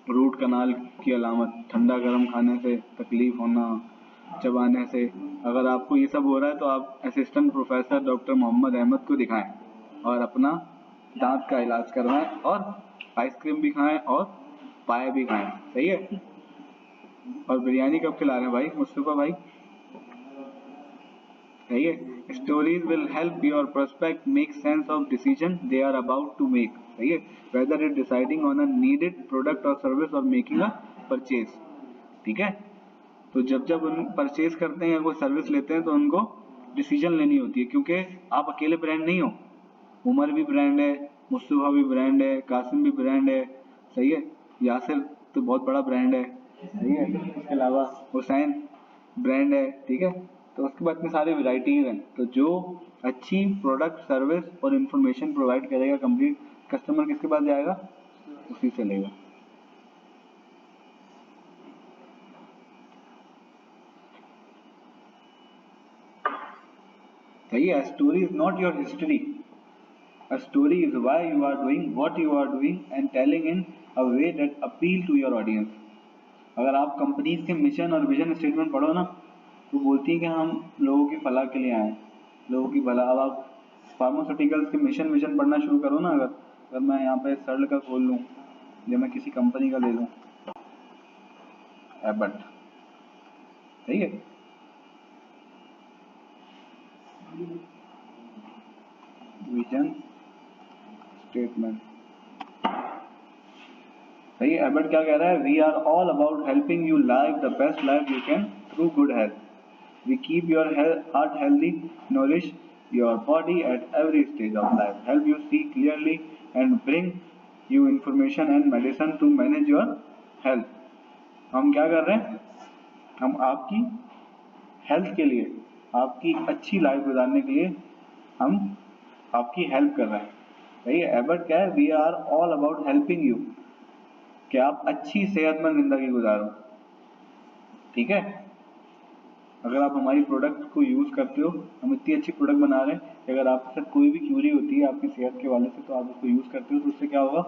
रूट कनाल की अलामत, ठंडा गर्म खाने से तकलीफ होना, चबाने से। अगर आपको ये सब हो रहा है तो आप assistant professor doctor Mohammad Ahmed को दिखाएं और अपना दांत का इलाज करवाएं और आइसक्रीम भी खाएं और पाए भी खाएं। सही है। और बिरयानी कब खिला रहे हैं भाई, मुस्तफा भाई। सही है। Stories will help your prospect make sense of decision they are about to make. सही है। Whether it deciding on a needed product और सर्विस और मेकिंग अ परचेज। ठीक है। तो जब जब उन परचेज करते हैं या कोई सर्विस लेते हैं तो उनको डिसीजन लेनी होती है, क्योंकि आप अकेले ब्रांड नहीं हो। उमर भी ब्रांड है, मुस्तफा भी ब्रांड है, कासिम भी ब्रांड है। सही है। यासिर तो बहुत बड़ा ब्रांड है। सही है। इसके अलावा हुसैन ब्रांड है। ठीक है। तो उसके बाद में सारे वेराइटीज हैं। तो जो अच्छी प्रोडक्ट, सर्विस और इंफॉर्मेशन प्रोवाइड करेगा कंप्लीट, कस्टमर किसके पास जाएगा, उसी से लेगा। सही है। Story is not your history, a story is why you are doing what you are doing and telling in a way that appeal to your audience। अगर आप कंपनीज के मिशन और विजन स्टेटमेंट पढ़ो ना तो बोलती है कि हम लोगों की फलाह के लिए आए, लोगों की भला। अब आप फार्मास्यूटिकल्स के मिशन विजन पढ़ना शुरू करो ना, अगर मैं यहाँ पे सर्ल का खोल लूँ या मैं किसी कंपनी का ले लूँ, एबट। सही है। Vision statement. सही है। एबट क्या कह रहा है, we are all about helping you live the best life you can through good health. We keep your heart healthy, nourish your body at every stage of life, help you see clearly and bring you information and medicine to manage your health। हम क्या कर रहे हैं, हम आपकी health के लिए, आपकी अच्छी लाइफ गुजारने के लिए हम आपकी हेल्प कर रहे हैं। सही है। एबर्ट क्या है, we are all about helping you, कि आप अच्छी सेहतमंद जिंदगी गुजारो। ठीक है। अगर आप हमारी प्रोडक्ट को यूज़ करते हो, हम इतनी अच्छी प्रोडक्ट बना रहे हैं कि अगर आपके साथ कोई भी क्यूरी होती है आपकी सेहत के वाले से तो आप उसको यूज़ करते हो तो उससे क्या होगा,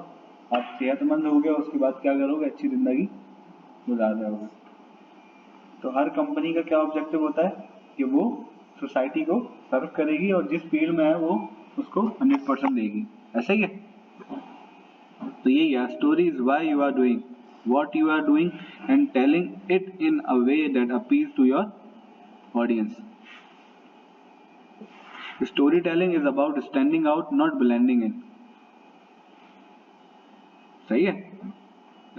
आप सेहतमंद हो गए, उसके बाद क्या करोगे, अच्छी ज़िंदगी गुजार रहे होगे। तो हर कंपनी का क्या ऑब्जेक्टिव होता है कि वो सोसाइटी को सर्व करेगी और जिस फील्ड में है वो उसको 100% देगी। ऐसा ही है। तो यही है, story is why you are doing what you are doing and telling it in a way that appeals to your audience। Storytelling is about standing out, not blending in। सही है।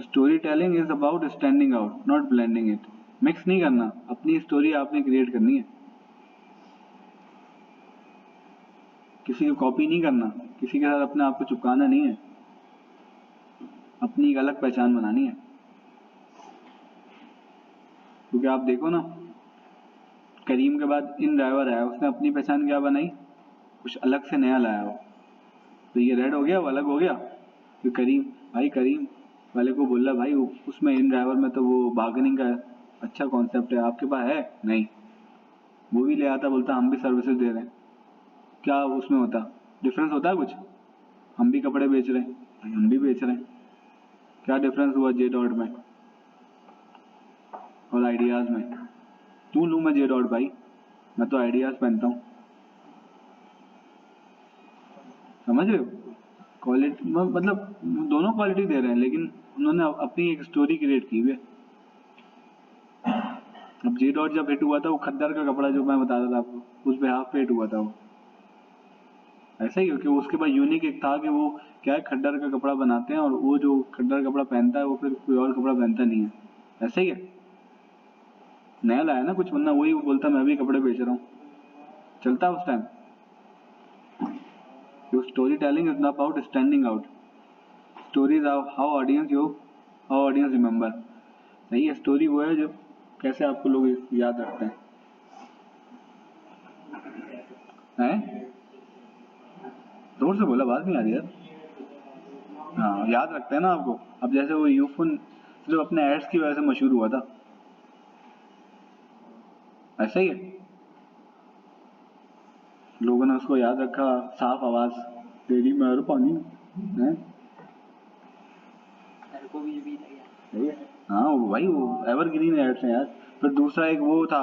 Storytelling is about standing out, not blending it। Mix नहीं करना, अपनी story आपने create करनी है, किसी की कॉपी नहीं करना, किसी के साथ अपने आप को चिपकाना नहीं है, अपनी एक अलग पहचान बनानी है। क्योंकि आप देखो ना, करीम के बाद इन ड्राइवर आया, उसने अपनी पहचान क्या बनाई, कुछ अलग से नया लाया हो, तो ये रेड हो गया, वो अलग हो गया। तो करीम भाई, करीम वाले को बोला भाई उसमें इन ड्राइवर में तो वो बार्गेनिंग का अच्छा कॉन्सेप्ट है, आपके पास है नहीं, वो भी ले आता, बोलता हम भी सर्विसेज दे रहे हैं। क्या उसमें होता डिफरेंस, होता है कुछ? हम भी कपड़े बेच रहे हैं, भाई हम भी बेच रहे हैं, क्या डिफरेंस हुआ जे डॉट में और आइडियाज में? क्यों लूँ मैं जे डॉट भाई, मैं तो आइडियाज पहनता हूँ, समझ रहे हो? क्वालिटी मतलब दोनों क्वालिटी दे रहे हैं, लेकिन उन्होंने अपनी एक स्टोरी क्रिएट की हुई है। अब जे डॉट जब हिट हुआ था, वो खद्दर का कपड़ा जो मैं बता रहा था आपको, उस पे हाफ पे हिट हुआ था वो, ऐसा ही हो कि उसके पास यूनिक एक था कि वो क्या है, खड्डर का कपड़ा बनाते हैं और वो जो खड्डर कपड़ा पहनता है वो फिर कोई और कपड़ा पहनता नहीं है, ऐसा ही है, नया लाया ना कुछ, वरना वही वो बोलता मैं भी कपड़े बेच रहा हूँ, चलता उस time. Your storytelling is not about standing out. Stories are how audience remember. सही है, स्टोरी वो है जो कैसे आपको लोग याद रखते हैं, हैं? जोर से बोला, बात नहीं आ रही यार। हाँ, याद रखते हैं ना आपको। अब जैसे वो यूफोन जो अपने एड्स की वजह से मशहूर हुआ था, ऐसा ही है, लोगों ने उसको याद रखा, साफ आवाज, तेरी मेहरबानी है, सही है। हाँ वो भाई, वो एवरग्रीन एड्स हैं यार। फिर दूसरा एक वो था,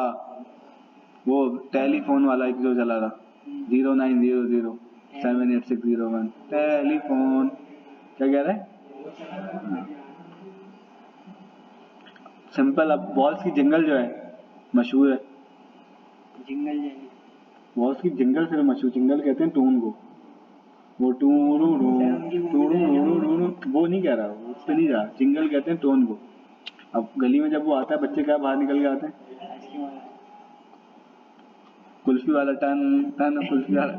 वो टेलीफोन वाला एक जो चला था, 0900 78601 टेलीफोन, क्या कह रहे हैं? सिंपल। अब वॉल्स की जिंगल जो है मशहूर है, जिंगल वॉल्स की जिंगल से मशहूर, जिंगल कहते हैं टून को, वो टूरू वो नहीं कह रहा, उस पे नहीं जा, जिंगल कहते हैं टोन को। अब गली में जब वो आता है, बच्चे क्या बाहर निकल के आते हैं, कुल्फी वाला, टन टन कुल्फी वाला।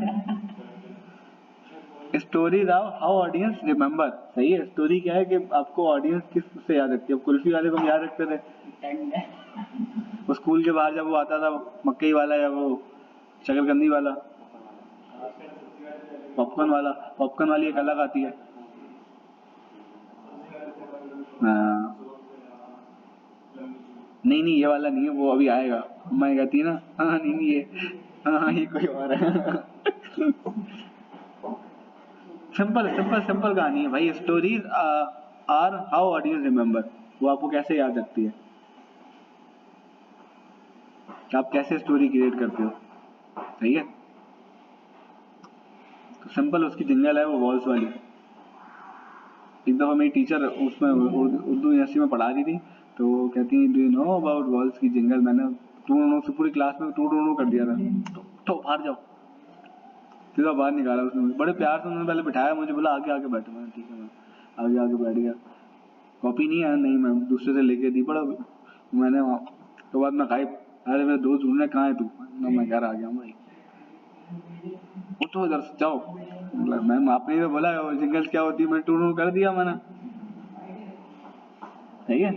स्टोरीज हाउ ऑडियंस रिमेम्बर, सही है। स्टोरी क्या है कि आपको ऑडियंस किस से याद रखती है। अब कुल्फी वाले को हम याद रखते थे, वो स्कूल के बाहर जब वो आता था, मकई वाला या वो शकरकंदी वाला, पॉपकॉर्न वाला, पॉपकॉर्न वाली एक अलग आती है। हाँ, नहीं नहीं ये वाला नहीं है, वो अभी आएगा। मैं कहती है ना, हाँ नहीं नहीं ये, हाँ ये कोई और है। सिंपल सिंपल सिंपल कहानी है भाई। Stories are how audience remember, वो आपको कैसे याद रखती है, आप कैसे स्टोरी क्रिएट करते हो, सही है। तो सिंपल उसकी जिंगल है वो वॉल्स वाली। एक दफा मेरी टीचर उसमें उर्दू यूनिवर्सिटी में पढ़ा रही थी, तो वो कहती do you know about walls की जिंगल। मैंने टू से पूरी क्लास में टू कर दिया था, तो बाहर जाओ, सीधा बाहर निकाला उसने। बड़े प्यार से उन्होंने पहले बिठाया मुझे, बोला आगे आगे बैठो। मैंने ठीक है मैम, आगे आगे बैठ गया। कॉपी नहीं है, नहीं मैम, दूसरे से लेके दी पड़ा मैंने। तो बाद में खाई, अरे मेरे दोस्त ढूंढने कहाँ है तू, मैं घर आ गया हूँ भाई, उठो इधर से जाओ। मैम आपने तो बोला जिंगल्स क्या होती है, मैं टू कर दिया मैंने, सही है।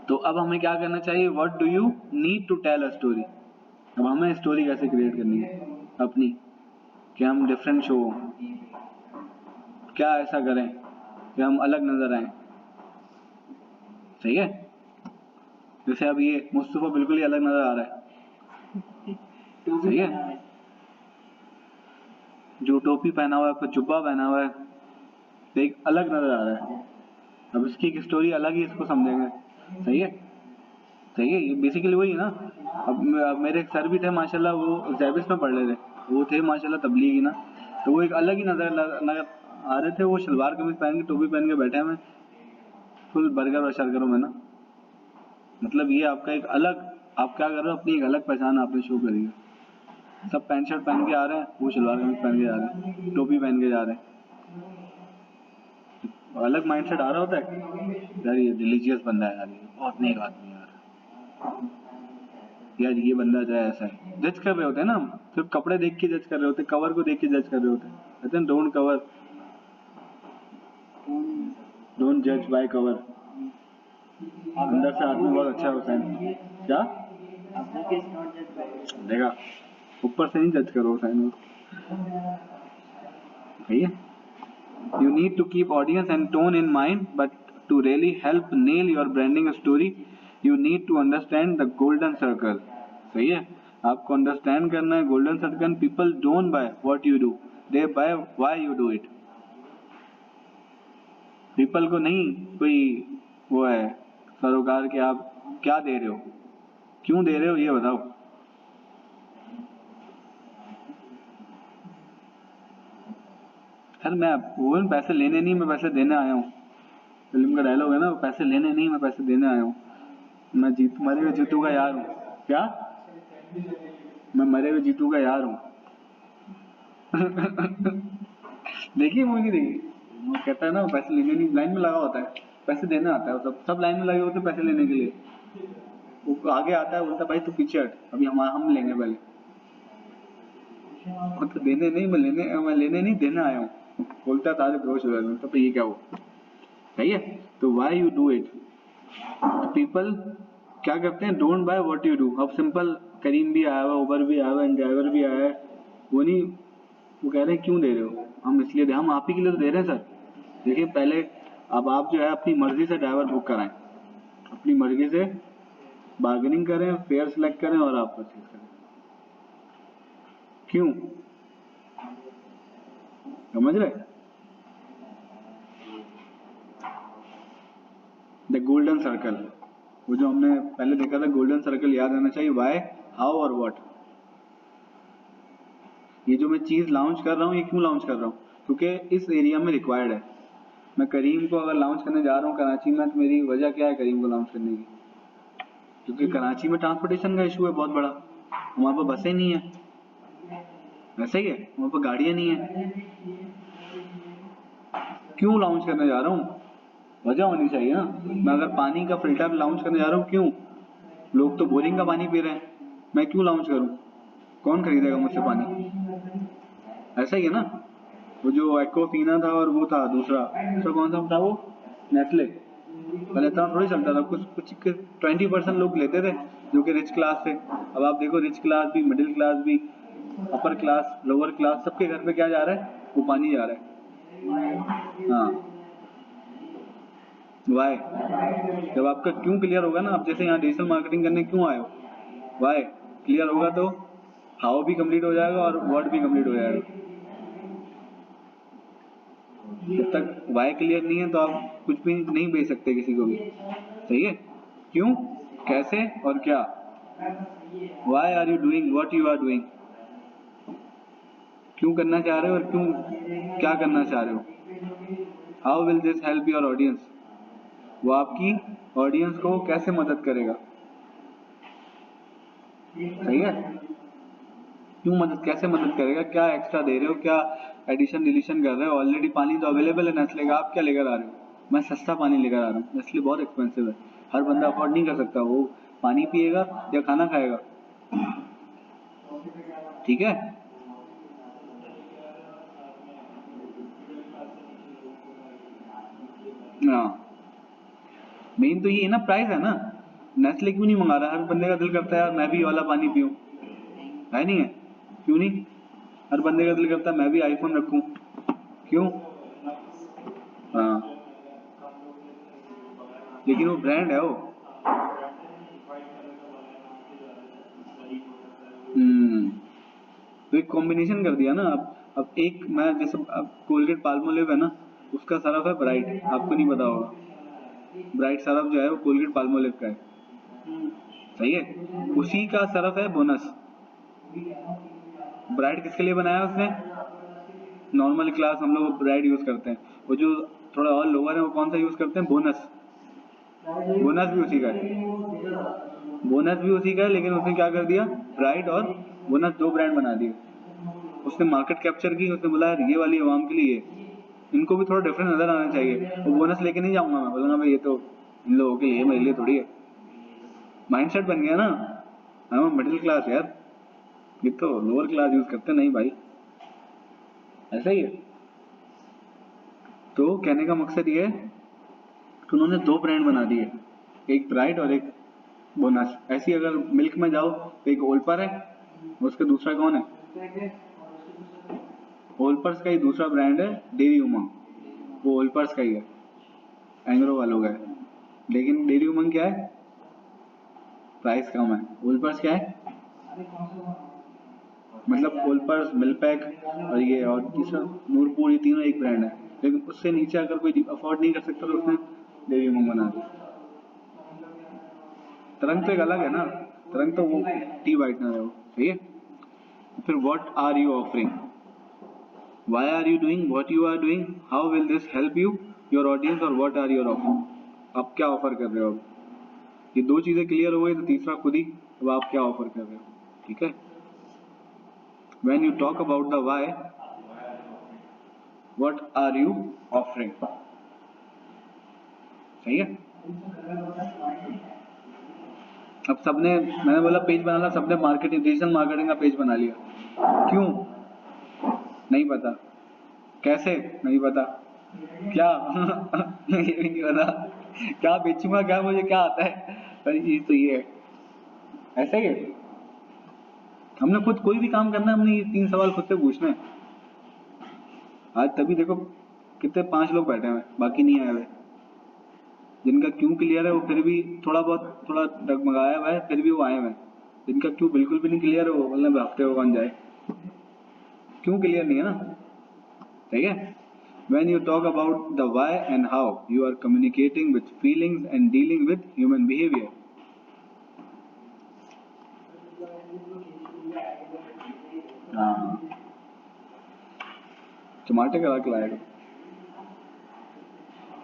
तो अब हमें क्या करना चाहिए, what do you need to tell a story. अब हमें स्टोरी कैसे क्रिएट करनी है अपनी, कि हम डिफरेंट शो, क्या ऐसा करें कि हम अलग नजर आए, सही है। जैसे अब ये मुस्तफा बिल्कुल ही अलग नजर आ रहा है, सही है, जो टोपी पहना हुआ है, जुब्बा पहना हुआ है, एक अलग नजर आ रहा है। अब इसकी एक स्टोरी अलग ही इसको समझेंगे, सही है, सही है। ये बेसिकली वही है ना। अब मेरे एक सर भी थे माशाल्लाह, वो जैबिस में पढ़ रहे थे, वो थे माशाल्लाह तबलीगी ना, तो वो एक अलग ही नजर आ रहे थे। वो शलवार कमीज पहन के, टोपी पहन के बैठे हैं, फुल बर्गर और शरगरों में ना। मतलब ये आपका एक अलग, आप क्या कर रहे हो, अपनी एक अलग पहचान आपने शो करी है। सब पैंट शर्ट पहन के आ रहे हैं, वो शलवार कमीज पहन के जा रहे हैं, टोपी पहन के जा रहे हैं। अलग माइंडसेट आ रहा होता है यार, ये रिलीजियस बंदा है यार, ये बहुत नेक आदमी है यार, यार ये बंदा जो है ऐसा है, जज कर रहे होते हैं ना हम, सिर्फ कपड़े देख के जज कर रहे होते हैं, कवर को देख के जज कर रहे होते हैं, कहते हैं डोंट कवर, डोंट जज बाय कवर। अंदर से आदमी बहुत अच्छा होता है। क्या देखा, ऊपर से नहीं जज करो हुसैन को, सही है। You need to keep audience and tone in mind, but to really help nail your branding story, you need to understand the golden circle. सही है, आपको understand करना है golden circle. People don't buy what you do, they buy why you do it. People को नहीं कोई वो है सरोकार के आप क्या दे रहे हो, क्यों दे रहे हो, ये बताओ। सर मैं वो पैसे लेने नहीं, मैं पैसे देने आया हूँ। फिल्म का डायलॉग है ना, पैसे लेने नहीं, मैं पैसे देने आया हूँ। मैं मरे हुए जीतू का यार हूँ। क्या, मैं मरे हुए जीतू का यार हूँ। देखिए मूवी देखिए, वो कहता है ना पैसे लेने नहीं, लाइन में लगा होता है, पैसे देने आता है, सब लाइन में लगे होते हैं पैसे लेने के लिए। वो आगे आता है, बोलता है भाई तू पीछे हट, अभी हम लेंगे पहले। तो देने नहीं, मैं लेने नहीं, देने आया हूँ। बोलता है तारे बेहोश हो जाते, तो ये क्या हुआ, सही है। तो why you do it, people क्या करते हैं, don't by what you do. अब सिंपल करीम भी आया हुआ, उबर भी आया हुआ, ड्राइवर भी आया है, वो नहीं, वो कह रहे हैं क्यों दे रहे हो, हम इसलिए दे, हम आप ही के लिए तो दे रहे हैं सर। देखिए पहले अब आप जो है अपनी मर्जी से ड्राइवर बुक कराएं, अपनी मर्जी से बार्गेनिंग करें, फेयर सिलेक्ट करें और आप परचेज करें। क्यों, समझ रहे, द गोल्डन सर्कल, वो जो हमने पहले देखा था गोल्डन सर्कल, याद रहना चाहिए, वाई, हाउ और व्हाट। ये जो मैं चीज लॉन्च कर रहा हूँ, ये क्यों लॉन्च कर रहा हूँ, क्योंकि इस एरिया में रिक्वायर्ड है। मैं करीम को अगर लॉन्च करने जा रहा हूँ कराची में, तो मेरी वजह क्या है करीम को लॉन्च करने की, क्योंकि कराची में ट्रांसपोर्टेशन का इशू है बहुत बड़ा, वहाँ पर बसें नहीं है, ऐसा ही है, वहाँ पर गाड़ियाँ नहीं है। क्यों लॉन्च करने जा रहा हूँ, वजह होनी चाहिए ना। मैं अगर पानी का फिल्टर लॉन्च करने जा रहा हूँ, क्यों, लोग तो बोरिंग का पानी पी रहे हैं, मैं क्यों लॉन्च करूँ, कौन खरीदेगा मुझसे पानी, ऐसा ही है ना। वो जो एक्वाफीना था और वो था दूसरा कौन सा था, वो नेस्ले, पहले इतना थोड़ी चलता था, कुछ 20% लोग लेते थे जो कि रिच क्लास थे। अब आप देखो रिच क्लास भी, मिडिल क्लास भी, अपर क्लास, लोअर क्लास, सबके घर पे क्या जा रहा है, वो पानी जा रहा है। हाँ, वाई, जब आपका क्यों क्लियर होगा ना, आप जैसे यहाँ डिजिटल मार्केटिंग करने क्यों आए हो, वाई क्लियर होगा तो हाउ भी कंप्लीट हो जाएगा और व्हाट भी कंप्लीट हो जाएगा। जब तक वाई क्लियर नहीं है तो आप कुछ भी नहीं बेच सकते किसी को भी, सही है। क्यों, कैसे और क्या, why are you doing what you are doing, क्यों करना चाह रहे हो और क्यों क्या करना चाह रहे हो, how will this help your audience, वो आपकी ऑडियंस को कैसे मदद करेगा, सही है। क्यों मदद, कैसे मदद करेगा, क्या एक्स्ट्रा दे रहे हो, क्या एडिशन डिलीशन कर रहे हो, ऑलरेडी पानी तो अवेलेबल है नेस्ले का, आप क्या लेकर आ रहे हो, मैं सस्ता पानी लेकर आ रहा हूँ, नेस्ले बहुत एक्सपेंसिव है, हर बंदा अफोर्ड नहीं कर सकता, वो पानी पिएगा या खाना खाएगा, ठीक है। हाँ, मेन तो ये है ना, प्राइस है ना, नेस्ले क्यों नहीं मंगा रहा, हर बंदे का दिल करता है यार मैं भी ये वाला पानी पीऊं, है नहीं है, क्यों नहीं, हर बंदे का दिल करता है मैं भी आईफोन रखूं, क्यों, हाँ, लेकिन वो ब्रांड है वो, तो एक कॉम्बिनेशन कर दिया ना। अब एक मैं जैसे अब कोलगेट पाल्मोलिव है ना, उसका सरफ है ब्राइट, आपको नहीं पता होगा, ब्राइट सरफ जो है वो कोलगेट पाल्मोलिव का है, सही है। उसी का सरफ है बोनस, ब्राइट किसके लिए बनाया उसने, नॉर्मल क्लास हम लोग ब्राइट यूज करते हैं, वो जो थोड़ा और लोअर है वो कौन सा यूज करते हैं, बोनस, बोनस भी उसी का है, बोनस भी उसी का है, लेकिन उसने क्या कर दिया, ब्राइट और बोनस दो ब्रांड बना दिए, उसने मार्केट कैप्चर की, उसने बोला ये वाली आवाम के लिए, इनको भी थोड़ा डिफरेंट नजर आना चाहिए, वो बोनस लेके नहीं जाऊंगा, मैं बोलूंगा भाई ये तो इन लोगों के लिए, मेरे लिए थोड़ी है, माइंडसेट बन गया ना, हम मिडिल क्लास यार, ये तो लोअर क्लास यूज करते नहीं भाई, ऐसा ही है। तो कहने का मकसद ये है कि उन्होंने दो ब्रांड बना दिए, एक ब्राइट और एक बोनस। ऐसी अगर मिल्क में जाओ तो एक ओलपर है, उसका दूसरा कौन है, ओलपर्स का ही दूसरा ब्रांड है डेरी उमंग, वो ओलपर्स का ही है, एंग्रो वालों का है। लेकिन डेरी उमंग क्या है, प्राइस कम है। ओलपर्स क्या है, मतलब ओलपर्स, मिल्कपैक और ये और तीसरा नूरपुर, ये तीनों एक ब्रांड है। लेकिन उससे नीचे अगर कोई अफोर्ड नहीं कर सकता तो उसने डेरी उमंग बना दी। तरंग तो एक अलग है ना, तरंग तो वो टी वाइटनर है वो, सही है। फिर what are you offering, why are you doing what you are doing, how will this help you your audience, और what are your offering, आप क्या ऑफर कर रहे हो। ये दो चीजें क्लियर हो गई तो तीसरा खुद ही, अब आप क्या ऑफर कर रहे हो, ठीक है। when you talk about the why, what are you offering, सही है। अब सबने, मैंने बोला पेज बनाना, सबने मार्केटिंग, डिजिटल मार्केटिंग का पेज बना लिया, क्यों नहीं पता, कैसे नहीं पता, क्या ये भी नहीं पता, क्या बेचूंगा, क्या मुझे क्या आता है, सारी चीज तो ये है, ऐसा ही है। हमने खुद कोई भी काम करना है, हमने ये 3 सवाल खुद से पूछना है। आज तभी देखो कितने 5 लोग बैठे हुए, बाकी नहीं आए हुए, जिनका क्यों क्लियर है वो फिर भी थोड़ा बहुत थोड़ा डगमगाया हुआ है, फिर भी वो आए हुए हैं। जिनका क्यों बिल्कुल भी नहीं क्लियर है वो मतलब हफ्ते को कौन जाए, क्यों क्लियर नहीं है ना, ठीक है। When you talk about the why and how, you are communicating with feelings and dealing with human behavior. हाँ, टमाटर करा के लाएगा,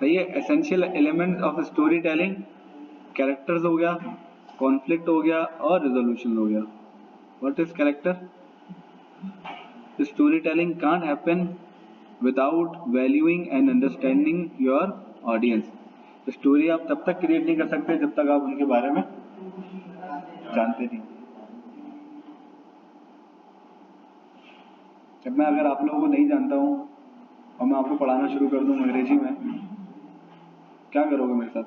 सही है। Essential elements of story telling, characters हो गया, कॉन्फ्लिक्ट हो गया और रिजोल्यूशन हो गया। What is character, story telling can't happen without valuing and understanding your audience. Story आप तब तक क्रिएट नहीं कर सकते जब तक आप उनके बारे में जानते नहीं। जब मैं अगर आप लोगों को नहीं जानता हूँ और मैं आपको पढ़ाना शुरू कर दूँ अंग्रेजी में, क्या करोगे मेरे साथ,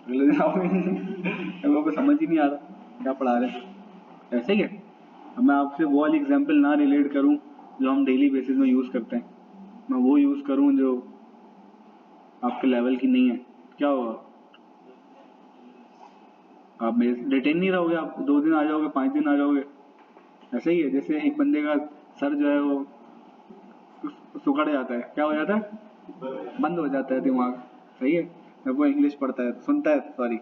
अगले दिन आओगे हम लोगों को समझ ही नहीं आ रहा क्या पढ़ा रहे हैं, ऐसे ही है। अब मैं आपसे वो वाली एग्जाम्पल ना रिलेट करूँ जो हम डेली बेसिस में यूज़ करते हैं, मैं वो यूज़ करूँ जो आपके लेवल की नहीं है, क्या होगा, आप रिटेन नहीं रहोगे, आप 2 दिन आ जाओगे, 5 दिन आ जाओगे। ऐसे ही है जैसे एक बंदे का सर जो है वो सुखड़ जाता है, क्या हो जाता है, बंद हो जाता है दिमाग, सही है। जब वो इंग्लिश पढ़ता है, सुनता है, सॉरी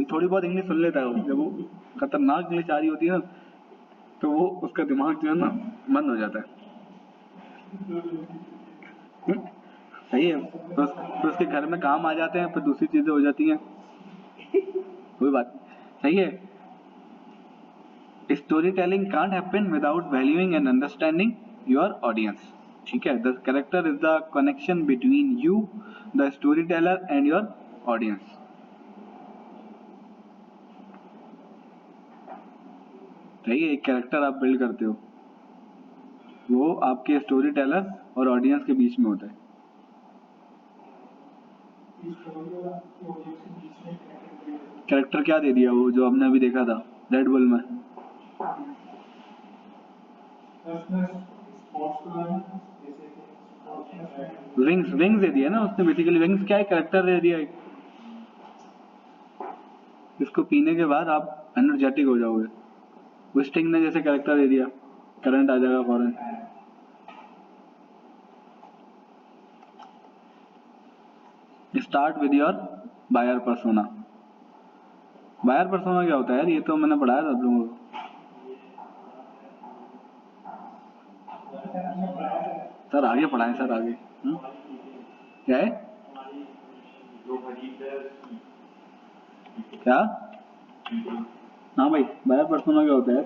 थोड़ी बहुत इंग्लिश सुन लेता है वो, जब वो खतरनाक इंग्लिश आ रही होती है ना तो वो उसका दिमाग जो है ना बंद हो जाता है। सही है, तो उसके घर में काम आ जाते हैं, फिर दूसरी चीजें हो जाती हैं, कोई बात नहीं, सही है। Story telling can't happen without valuing and understanding your audience, ठीक है। The character is the connection between you the story teller and your audience. सही है, एक कैरेक्टर आप बिल्ड करते हो, वो आपके स्टोरी टेलर और ऑडियंस के बीच में होता है। कैरेक्टर क्या दे दिया वो जो हमने अभी देखा था रेड बुल में, विंग्स, विंग्स दे दिया ना उसने, बेसिकली विंग्स क्या है, कैरेक्टर दे दिया एक, इसको पीने के बाद आप एनर्जेटिक हो जाओगे। वो स्टिंग ने जैसे कैरेक्टर दे दिया, करंट आ जाएगा फौरन। Start with your buyer persona. Buyer persona क्या होता है यार, ये तो मैंने पढ़ाया था आप लोगों को, सर आगे पढ़ाएं सर आगे। क्या है, क्या, हाँ भाई बायर पर्सोना क्या होता है,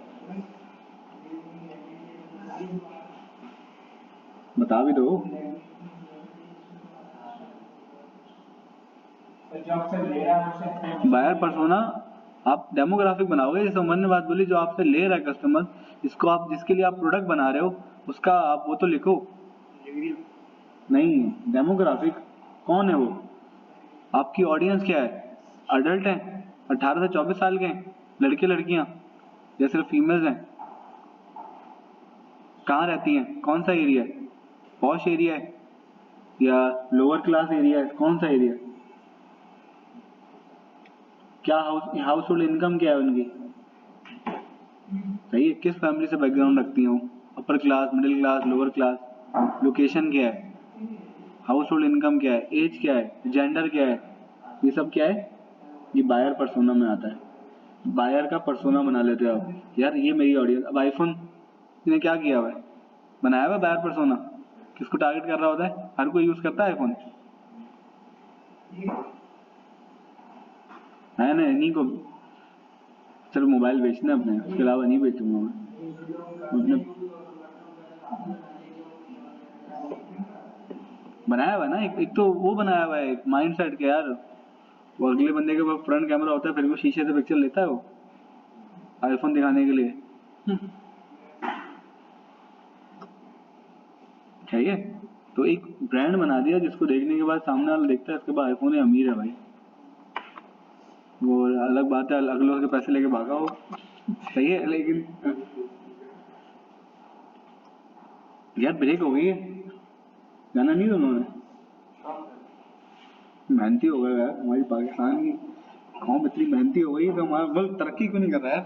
बता भी दो। बायर पर्सोना आप डेमोग्राफिक बनाओगे, जैसे उमर ने बात बोली, जो आपसे ले रहा है कस्टमर, जिसको आप, जिसके लिए आप प्रोडक्ट बना रहे हो, उसका आप वो तो लिखो। नहीं, डेमोग्राफिक कौन है वो, आपकी ऑडियंस क्या है, अडल्ट है, 18 से 24 साल के हैं, लड़के लड़कियां या सिर्फ फीमेल्स हैं, कहाँ रहती हैं, कौन सा एरिया है, पॉश एरिया है या लोअर क्लास एरिया है, कौन सा एरिया, क्या हाउस होल्ड इनकम क्या है उनकी, सही है, किस फैमिली से बैकग्राउंड रखती हैं वो, upper class, middle class, lower class, location क्या है, हाउस होल्ड इनकम क्या है, एज क्या है, जेंडर क्या है, ये सब क्या है, ये बायर पर्सोना में आता है। बायर का पर्सोना बना लेते हो आप, यार ये मेरी ऑडियंस। अब आईफोन ने क्या किया हुआ है, बनाया हुआ बायर पर्सोना, किसको टारगेट कर रहा होता है, हर कोई यूज करता है आईफोन, है ना, इन्हीं को सिर्फ मोबाइल बेचना अपने, उसके अलावा नहीं बेचूंगा मैं अपने। बनाया हुआ है ना, एक तो वो बनाया हुआ है, एक माइंड सेट के यार, वो अगले बंदे के पास फ्रंट कैमरा होता है, फिर वो शीशे से पिक्चर लेता है वो आईफोन दिखाने के लिए। है ये, तो एक ब्रांड बना दिया जिसको देखने के बाद सामने वाला देखता है इसके बाद आईफोन है, अमीर है भाई। वो अलग बात है, अगले के पैसे लेके भागा हो, सही है, लेकिन यार ब्रेक हो गई है, गाना नहीं दोनों ने, मेहनती हो गए यार, हमारी पाकिस्तान की कौम इतनी मेहनती हो गई तो हमारा मुल्क तरक्की क्यों नहीं कर रहा है।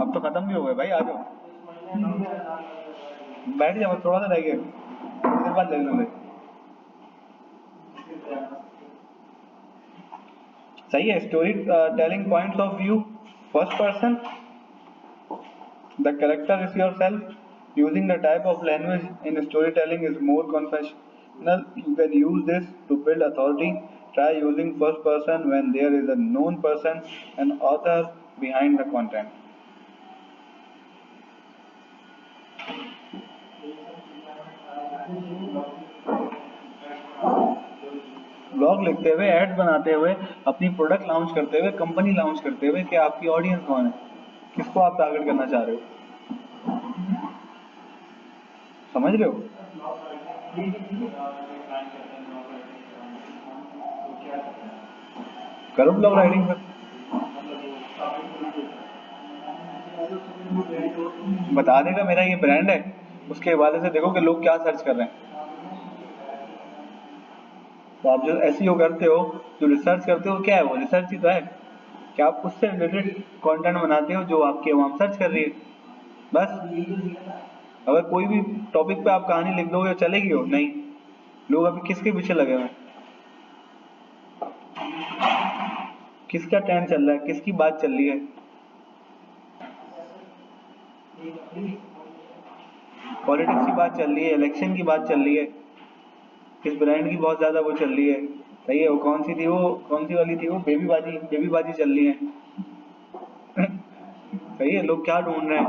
अब तो खत्म भी हो गए भाई, आ जाओ बैठ जाओ, थोड़ा सा रह गया, थोड़ी देर बाद ले लूंगे। सही है, story telling points of view, first person, the character is yourself. Using the type of language in storytelling is more confessional. You can use this to build authority. Try using first person when there is a known person and author behind the content. Blog लिखते हुए, ads बनाते हुए, अपनी product launch करते हुए, company launch करते हुए, कि आपकी ऑडियंस कौन है, किसको आप टारगेट करना चाह रहे हो, समझ रहे हो। करो ब्लॉग राइटिंग पर, बता देगा मेरा ये ब्रांड है, उसके हवाले से देखो कि लोग क्या सर्च कर रहे हैं। तो आप जो एसईओ करते हो, जो रिसर्च करते हो, क्या है वो, रिसर्च ही तो है, कि आप उससे रिलेटेड कंटेंट बनाते हो जो आपकी आवाम सर्च कर रही है, बस। अगर कोई भी टॉपिक पे आप कहानी लिख दोगे चलेगी हो, नहीं। लोग अभी किसके पीछे लगे हुए हैं, किसका ट्रेंड चल रहा है, किसकी बात चल रही है, पॉलिटिक्स की बात चल रही है, इलेक्शन की बात चल रही है, किस ब्रांड की बहुत ज्यादा वो चल रही है, सही है, वो कौन सी थी, वो कौन सी वाली थी, वो बेबी बाजी चल रही है। सही है, लोग क्या ढूंढ रहे हैं,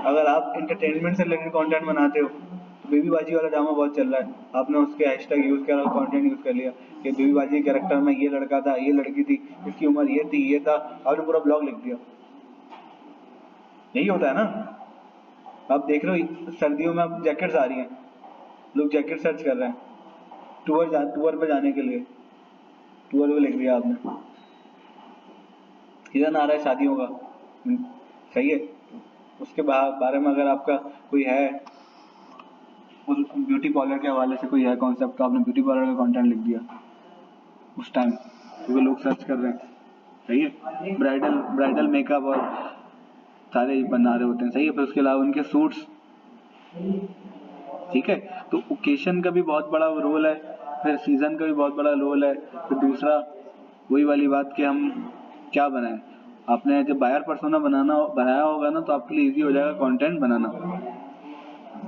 अगर आप इंटरटेनमेंट से रिलेटेड कंटेंट बनाते हो तो बेबी बाजी वाला ड्रामा बहुत चल रहा है, आपने उसके हैशटैग यूज किया, कंटेंट यूज कर लिया कि बेबी बाजी कैरेक्टर में ये लड़का था, ये लड़की थी, इसकी उम्र ये थी, ये था, आपने पूरा ब्लॉग लिख दिया। यही होता है ना, आप देख रहे हो सर्दियों में अब जैकेट्स आ रही हैं, लोग जैकेट सर्च कर रहे हैं टूर पे जाने के लिए, टूर पे लिख दिया आपने, सीजन आ रहा है शादियों का, सही है, उसके बारे में अगर आपका कोई है, उस ब्यूटी पार्लर के हवाले से कोई है कॉन्सेप्ट, तो आपने ब्यूटी पार्लर का कंटेंट लिख दिया उस टाइम, क्योंकि लोग सर्च कर रहे हैं, सही है, ब्राइडल ब्राइडल मेकअप और सारे बना रहे होते हैं, सही है, फिर उसके अलावा उनके सूट्स, ठीक है, तो ओकेशन का भी बहुत बड़ा रोल है, फिर सीजन का भी बहुत बड़ा रोल है, फिर दूसरा वही वाली बात कि हम क्या बनाएं, आपने जब बायर पर्सोना बनाया होगा ना, तो आपके लिए इजी हो जाएगा कंटेंट बनाना,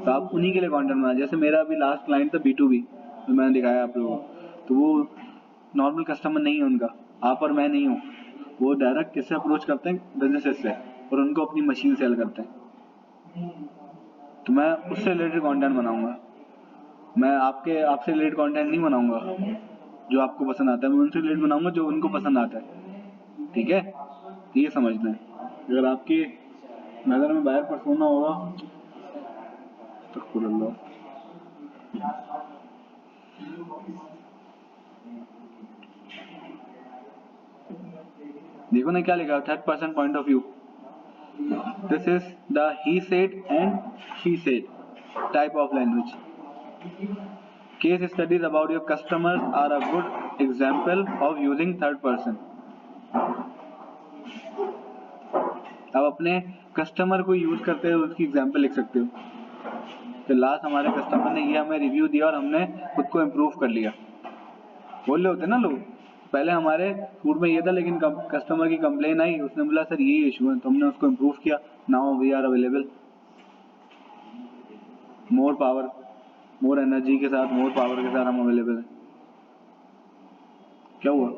तो आप उन्हीं के लिए कंटेंट बना, जैसे मेरा अभी लास्ट क्लाइंट था B2B, जो मैंने दिखाया आप लोगों को, तो वो नॉर्मल कस्टमर नहीं है उनका, आप और मैं नहीं हूँ, वो डायरेक्ट किससे अप्रोच करते हैं, बिजनेसेस से, और उनको अपनी मशीन सेल करते हैं, तो मैं उससे रिलेटेड कंटेंट बनाऊंगा, मैं आपसे रिलेटेड कंटेंट नहीं बनाऊंगा, जो आपको पसंद आता है, मैं उनसे रिलेटेड बनाऊंगा जो उनको पसंद आता है, ठीक है। तो ये समझना है। अगर आपके नज़र में बायर पर्सोना होगा तो देखो ना क्या लिखा है, third person point of view. This is the he said and she said type of language. Case studies about your customers are a good example of using third person. अब अपने customer को यूज करते हुए उसकी example लिख सकते हो कि लास्ट हमारे कस्टमर ने ये हमें रिव्यू दिया और हमने खुद को इम्प्रूव कर लिया। बोल रहे होते ना लोग, पहले हमारे फूड में ये था लेकिन कस्टमर की कंप्लेन आई, उसने बोला सर ये इशू है, तो हमने उसको इम्प्रूव किया, now we are available. More power, more energy के साथ, मोर पावर के साथ हम अवेलेबल हैं। क्या हुआ?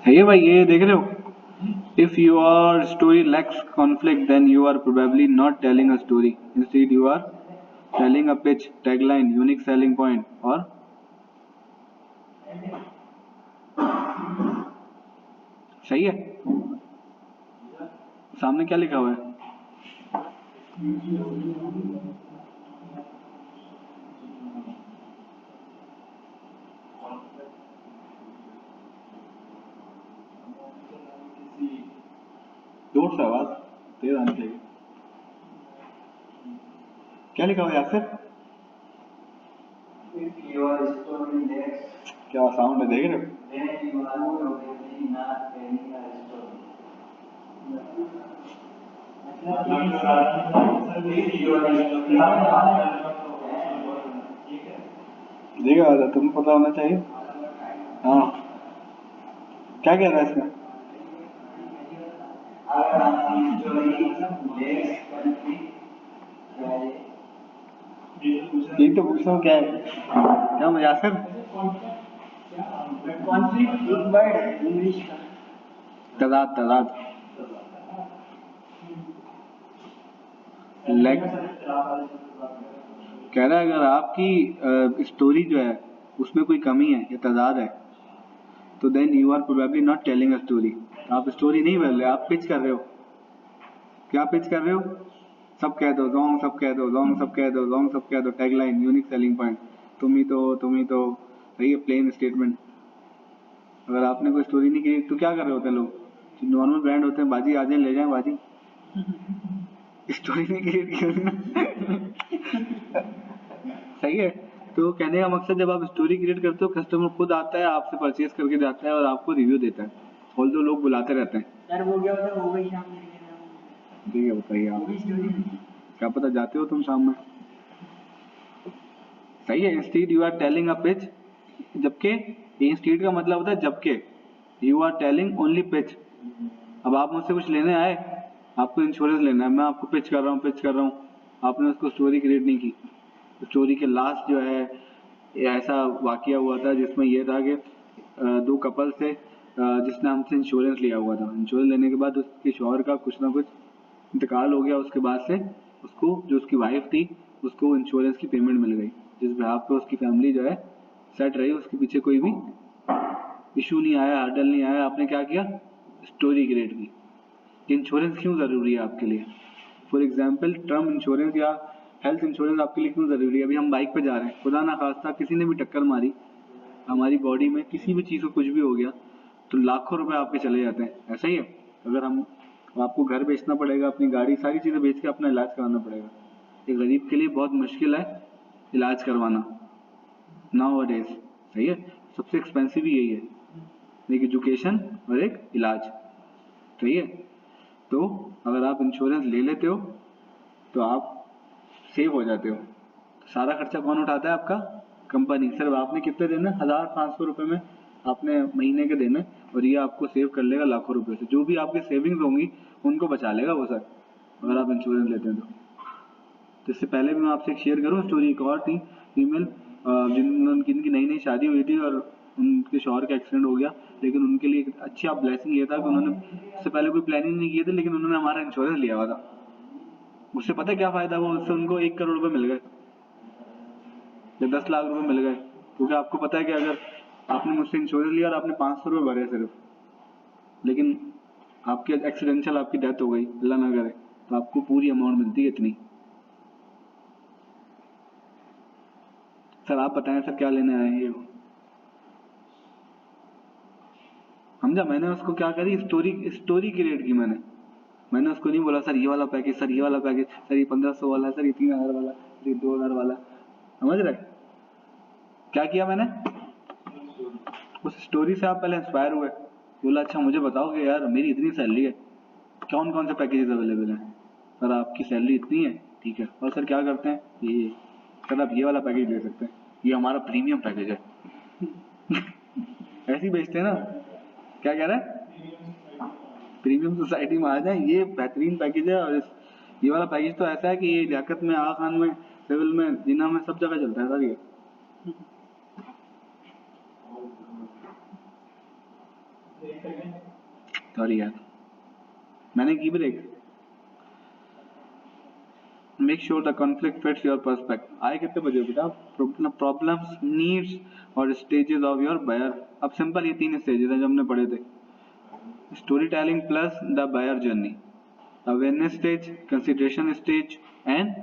है ये भाई, ये देख रहे हो, if your story lacks conflict then you are probably not telling a story, instead you are telling a pitch, tagline, unique selling point और सही है। सामने क्या लिखा हुआ है? जोर से आवाज तेज आनी चाहिए। क्या लिखा हुआ है यासिर? क्या साउंड है, देख रहे हो? देखा, तुम्हें पता होना चाहिए। हाँ, क्या कह रहा है इसमें? यही तो पूछ रहा हूँ, क्या है? क्या यासिर? कॉन्फ्लिक्ट एक वर्ड है इंग्लिश का, तजाद। तजाद लाइक कह रहा है अगर आपकी स्टोरी जो है उसमें कोई कमी है या तजाद है तो then you are probably not telling a story. आप स्टोरी नहीं बोल रहे, आप पिच कर रहे हो। क्या पिच कर रहे हो? सब कह दो लॉन्ग, सब कह दो लॉन्ग, सब कह दो लॉन्ग, सब कह दो टैगलाइन, यूनिक सेलिंग पॉइंट, तुम ही तो, तुम ही तो। सही है, प्लेन स्टेटमेंट। अगर आपने कोई स्टोरी नहीं की तो क्या कर रहे होते हैं लोग? नॉर्मल ब्रांड होते हैं, बाजी आ जाए ले जाए बाजी, स्टोरी नहीं क्रिएट की। सही है। तो कहने का मकसद, जब आप स्टोरी क्रिएट करते हो कस्टमर खुद आता है, आपसे परचेज करके जाता है और आपको रिव्यू देता है, और जो लोग बुलाते रहते हैं सर वो क्या होता है, वो भी शाम में। ठीक है, बताइए आप, क्या पता जाते हो तुम शाम में। सही है। Instead you are telling a pitch, जबकि इंस्टीड का मतलब होता है जबकि, you are telling only pitch. अब आप मुझसे कुछ लेने आए, आपको इंश्योरेंस लेना है, मैं आपको पिच कर रहा हूँ, पिच कर रहा हूँ, आपने उसको स्टोरी क्रिएट नहीं की। स्टोरी के लास्ट जो है ऐसा वाकया हुआ था जिसमें यह था कि दो कपल थे जिसने हमसे इंश्योरेंस लिया हुआ था। इंश्योरेंस लेने के बाद उसके शौहर का कुछ ना कुछ इंतकाल हो गया, उसके बाद से उसको, जो उसकी वाइफ थी, उसको इंश्योरेंस की पेमेंट मिल गई, जिस बिहाफ पे उसकी फैमिली जो है सेट रही, उसके पीछे कोई भी इशू नहीं आया, हर्डल नहीं आया। आपने क्या किया? स्टोरी क्रिएट की। इंश्योरेंस क्यों ज़रूरी है आपके लिए? फॉर एग्जाम्पल टर्म इंश्योरेंस या हेल्थ इंश्योरेंस आपके लिए क्यों ज़रूरी है? अभी हम बाइक पे जा रहे हैं, खुदा ना खास्ता किसी ने भी टक्कर मारी, हमारी बॉडी में किसी भी चीज़ को कुछ भी हो गया तो लाखों रुपए आपके चले जाते हैं, ऐसा ही है। अगर हम, आपको घर बेचना पड़ेगा, अपनी गाड़ी, सारी चीज़ें बेच के अपना इलाज कराना पड़ेगा। एक गरीब के लिए बहुत मुश्किल है इलाज करवाना नाउ डेज। सही है, सबसे एक्सपेंसिव ही यही है, एक एजुकेशन और एक इलाज। सही है। तो अगर आप इंश्योरेंस ले लेते हो तो आप सेव हो जाते हो। सारा खर्चा कौन उठाता है? आपका कंपनी। सिर्फ आपने कितने देना? 1500 रुपये में आपने महीने के देने, और ये आपको सेव कर लेगा लाखों रुपए से। जो भी आपकी सेविंग्स होंगी उनको बचा लेगा वो सर, अगर आप इंश्योरेंस लेते हैं तो इससे पहले भी मैं आपसे एक शेयर करूँ स्टोरी, एक और थी फीमेल जिनकी नई नई शादी हुई थी और उनके शौहर का एक्सीडेंट हो गया, लेकिन उनके लिए एक अच्छा ब्लेसिंग ये था कि उन्होंने इससे पहले कोई प्लानिंग नहीं किए थे, लेकिन उन्होंने हमारा इंश्योरेंस लिया हुआ था। उससे पता क्या फायदा हुआ, उससे उनको 1 करोड़ रुपए मिल गए या 10 लाख रुपए मिल गए। क्योंकि आपको पता है कि अगर आपने मुझसे इंश्योरेंस लिया और आपने 500 रुपये भरे सिर्फ, लेकिन आपके एक्सीडेंशियल आपकी डेथ हो गई, अल्लाह ना करे, तो आपको पूरी अमाउंट मिलती है इतनी। सर आप बताएं सर क्या लेने आए हैं ये समझा। मैंने उसको क्या करी, स्टोरी क्रिएट की। मैंने उसको नहीं बोला सर ये वाला पैकेज, सर ये वाला पैकेज, सर ये 1500 वाला, सर ये 3000 वाला, सर ये 2000 वाला, समझ रहे। क्या किया मैंने, उस स्टोरी से आप पहले इंस्पायर हुए, बोला अच्छा मुझे बताओ कि यार मेरी इतनी सैलरी है, कौन कौन से पैकेजेस अवेलेबल हैं। सर आपकी सैलरी इतनी है, ठीक है, और सर क्या करते हैं ये, सर आप ये वाला पैकेज ले सकते हैं, ये हमारा प्रीमियम पैकेज है। ऐसे ही बेचते हैं ना, क्या कह रहे हैं, प्रीमियम सोसाइटी में आ जाए, ये बेहतरीन पैकेज है, और ये वाला पैकेज तो ऐसा है कि ये लियाकत में, आगा खान में, सिविल में, जिना में, सब जगह चलता है सर ये। सॉरी यार मैंने की break. Make sure the conflict fits your perspective. आए कितने बजे बेटा, प्रॉब्लम्स, नीड्स और स्टेजेस ऑफ योर बायर। अब सिंपल ये 3 स्टेजेस हैं जो हमने पढ़े थे, story telling plus the buyer journey, awareness stage, consideration stage and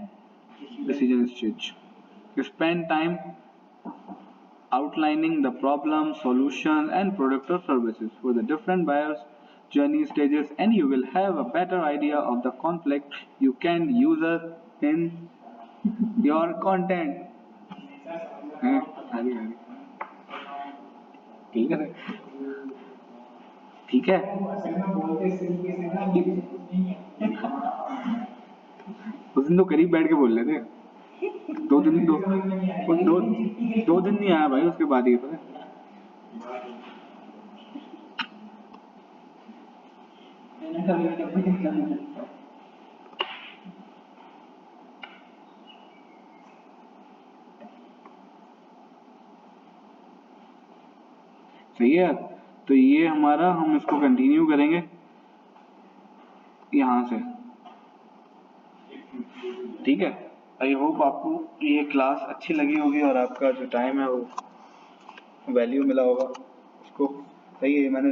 decision stage. Spend time outlining the problem, solution and product or services for the different buyers journey stages, and you will have a better idea of the conflict you can use in your content. ठीक है ठीक है। उस दिन तो करीब बैठ के बोल रहे थे, 2 दिन नहीं आया भाई, उसके बाद ही पता है। सही है, तो ये हमारा, हम इसको कंटिन्यू करेंगे यहाँ से, ठीक है। आई होप आपको ये क्लास अच्छी लगी होगी और आपका जो टाइम है वो वैल्यू मिला होगा उसको। सही है, मैंने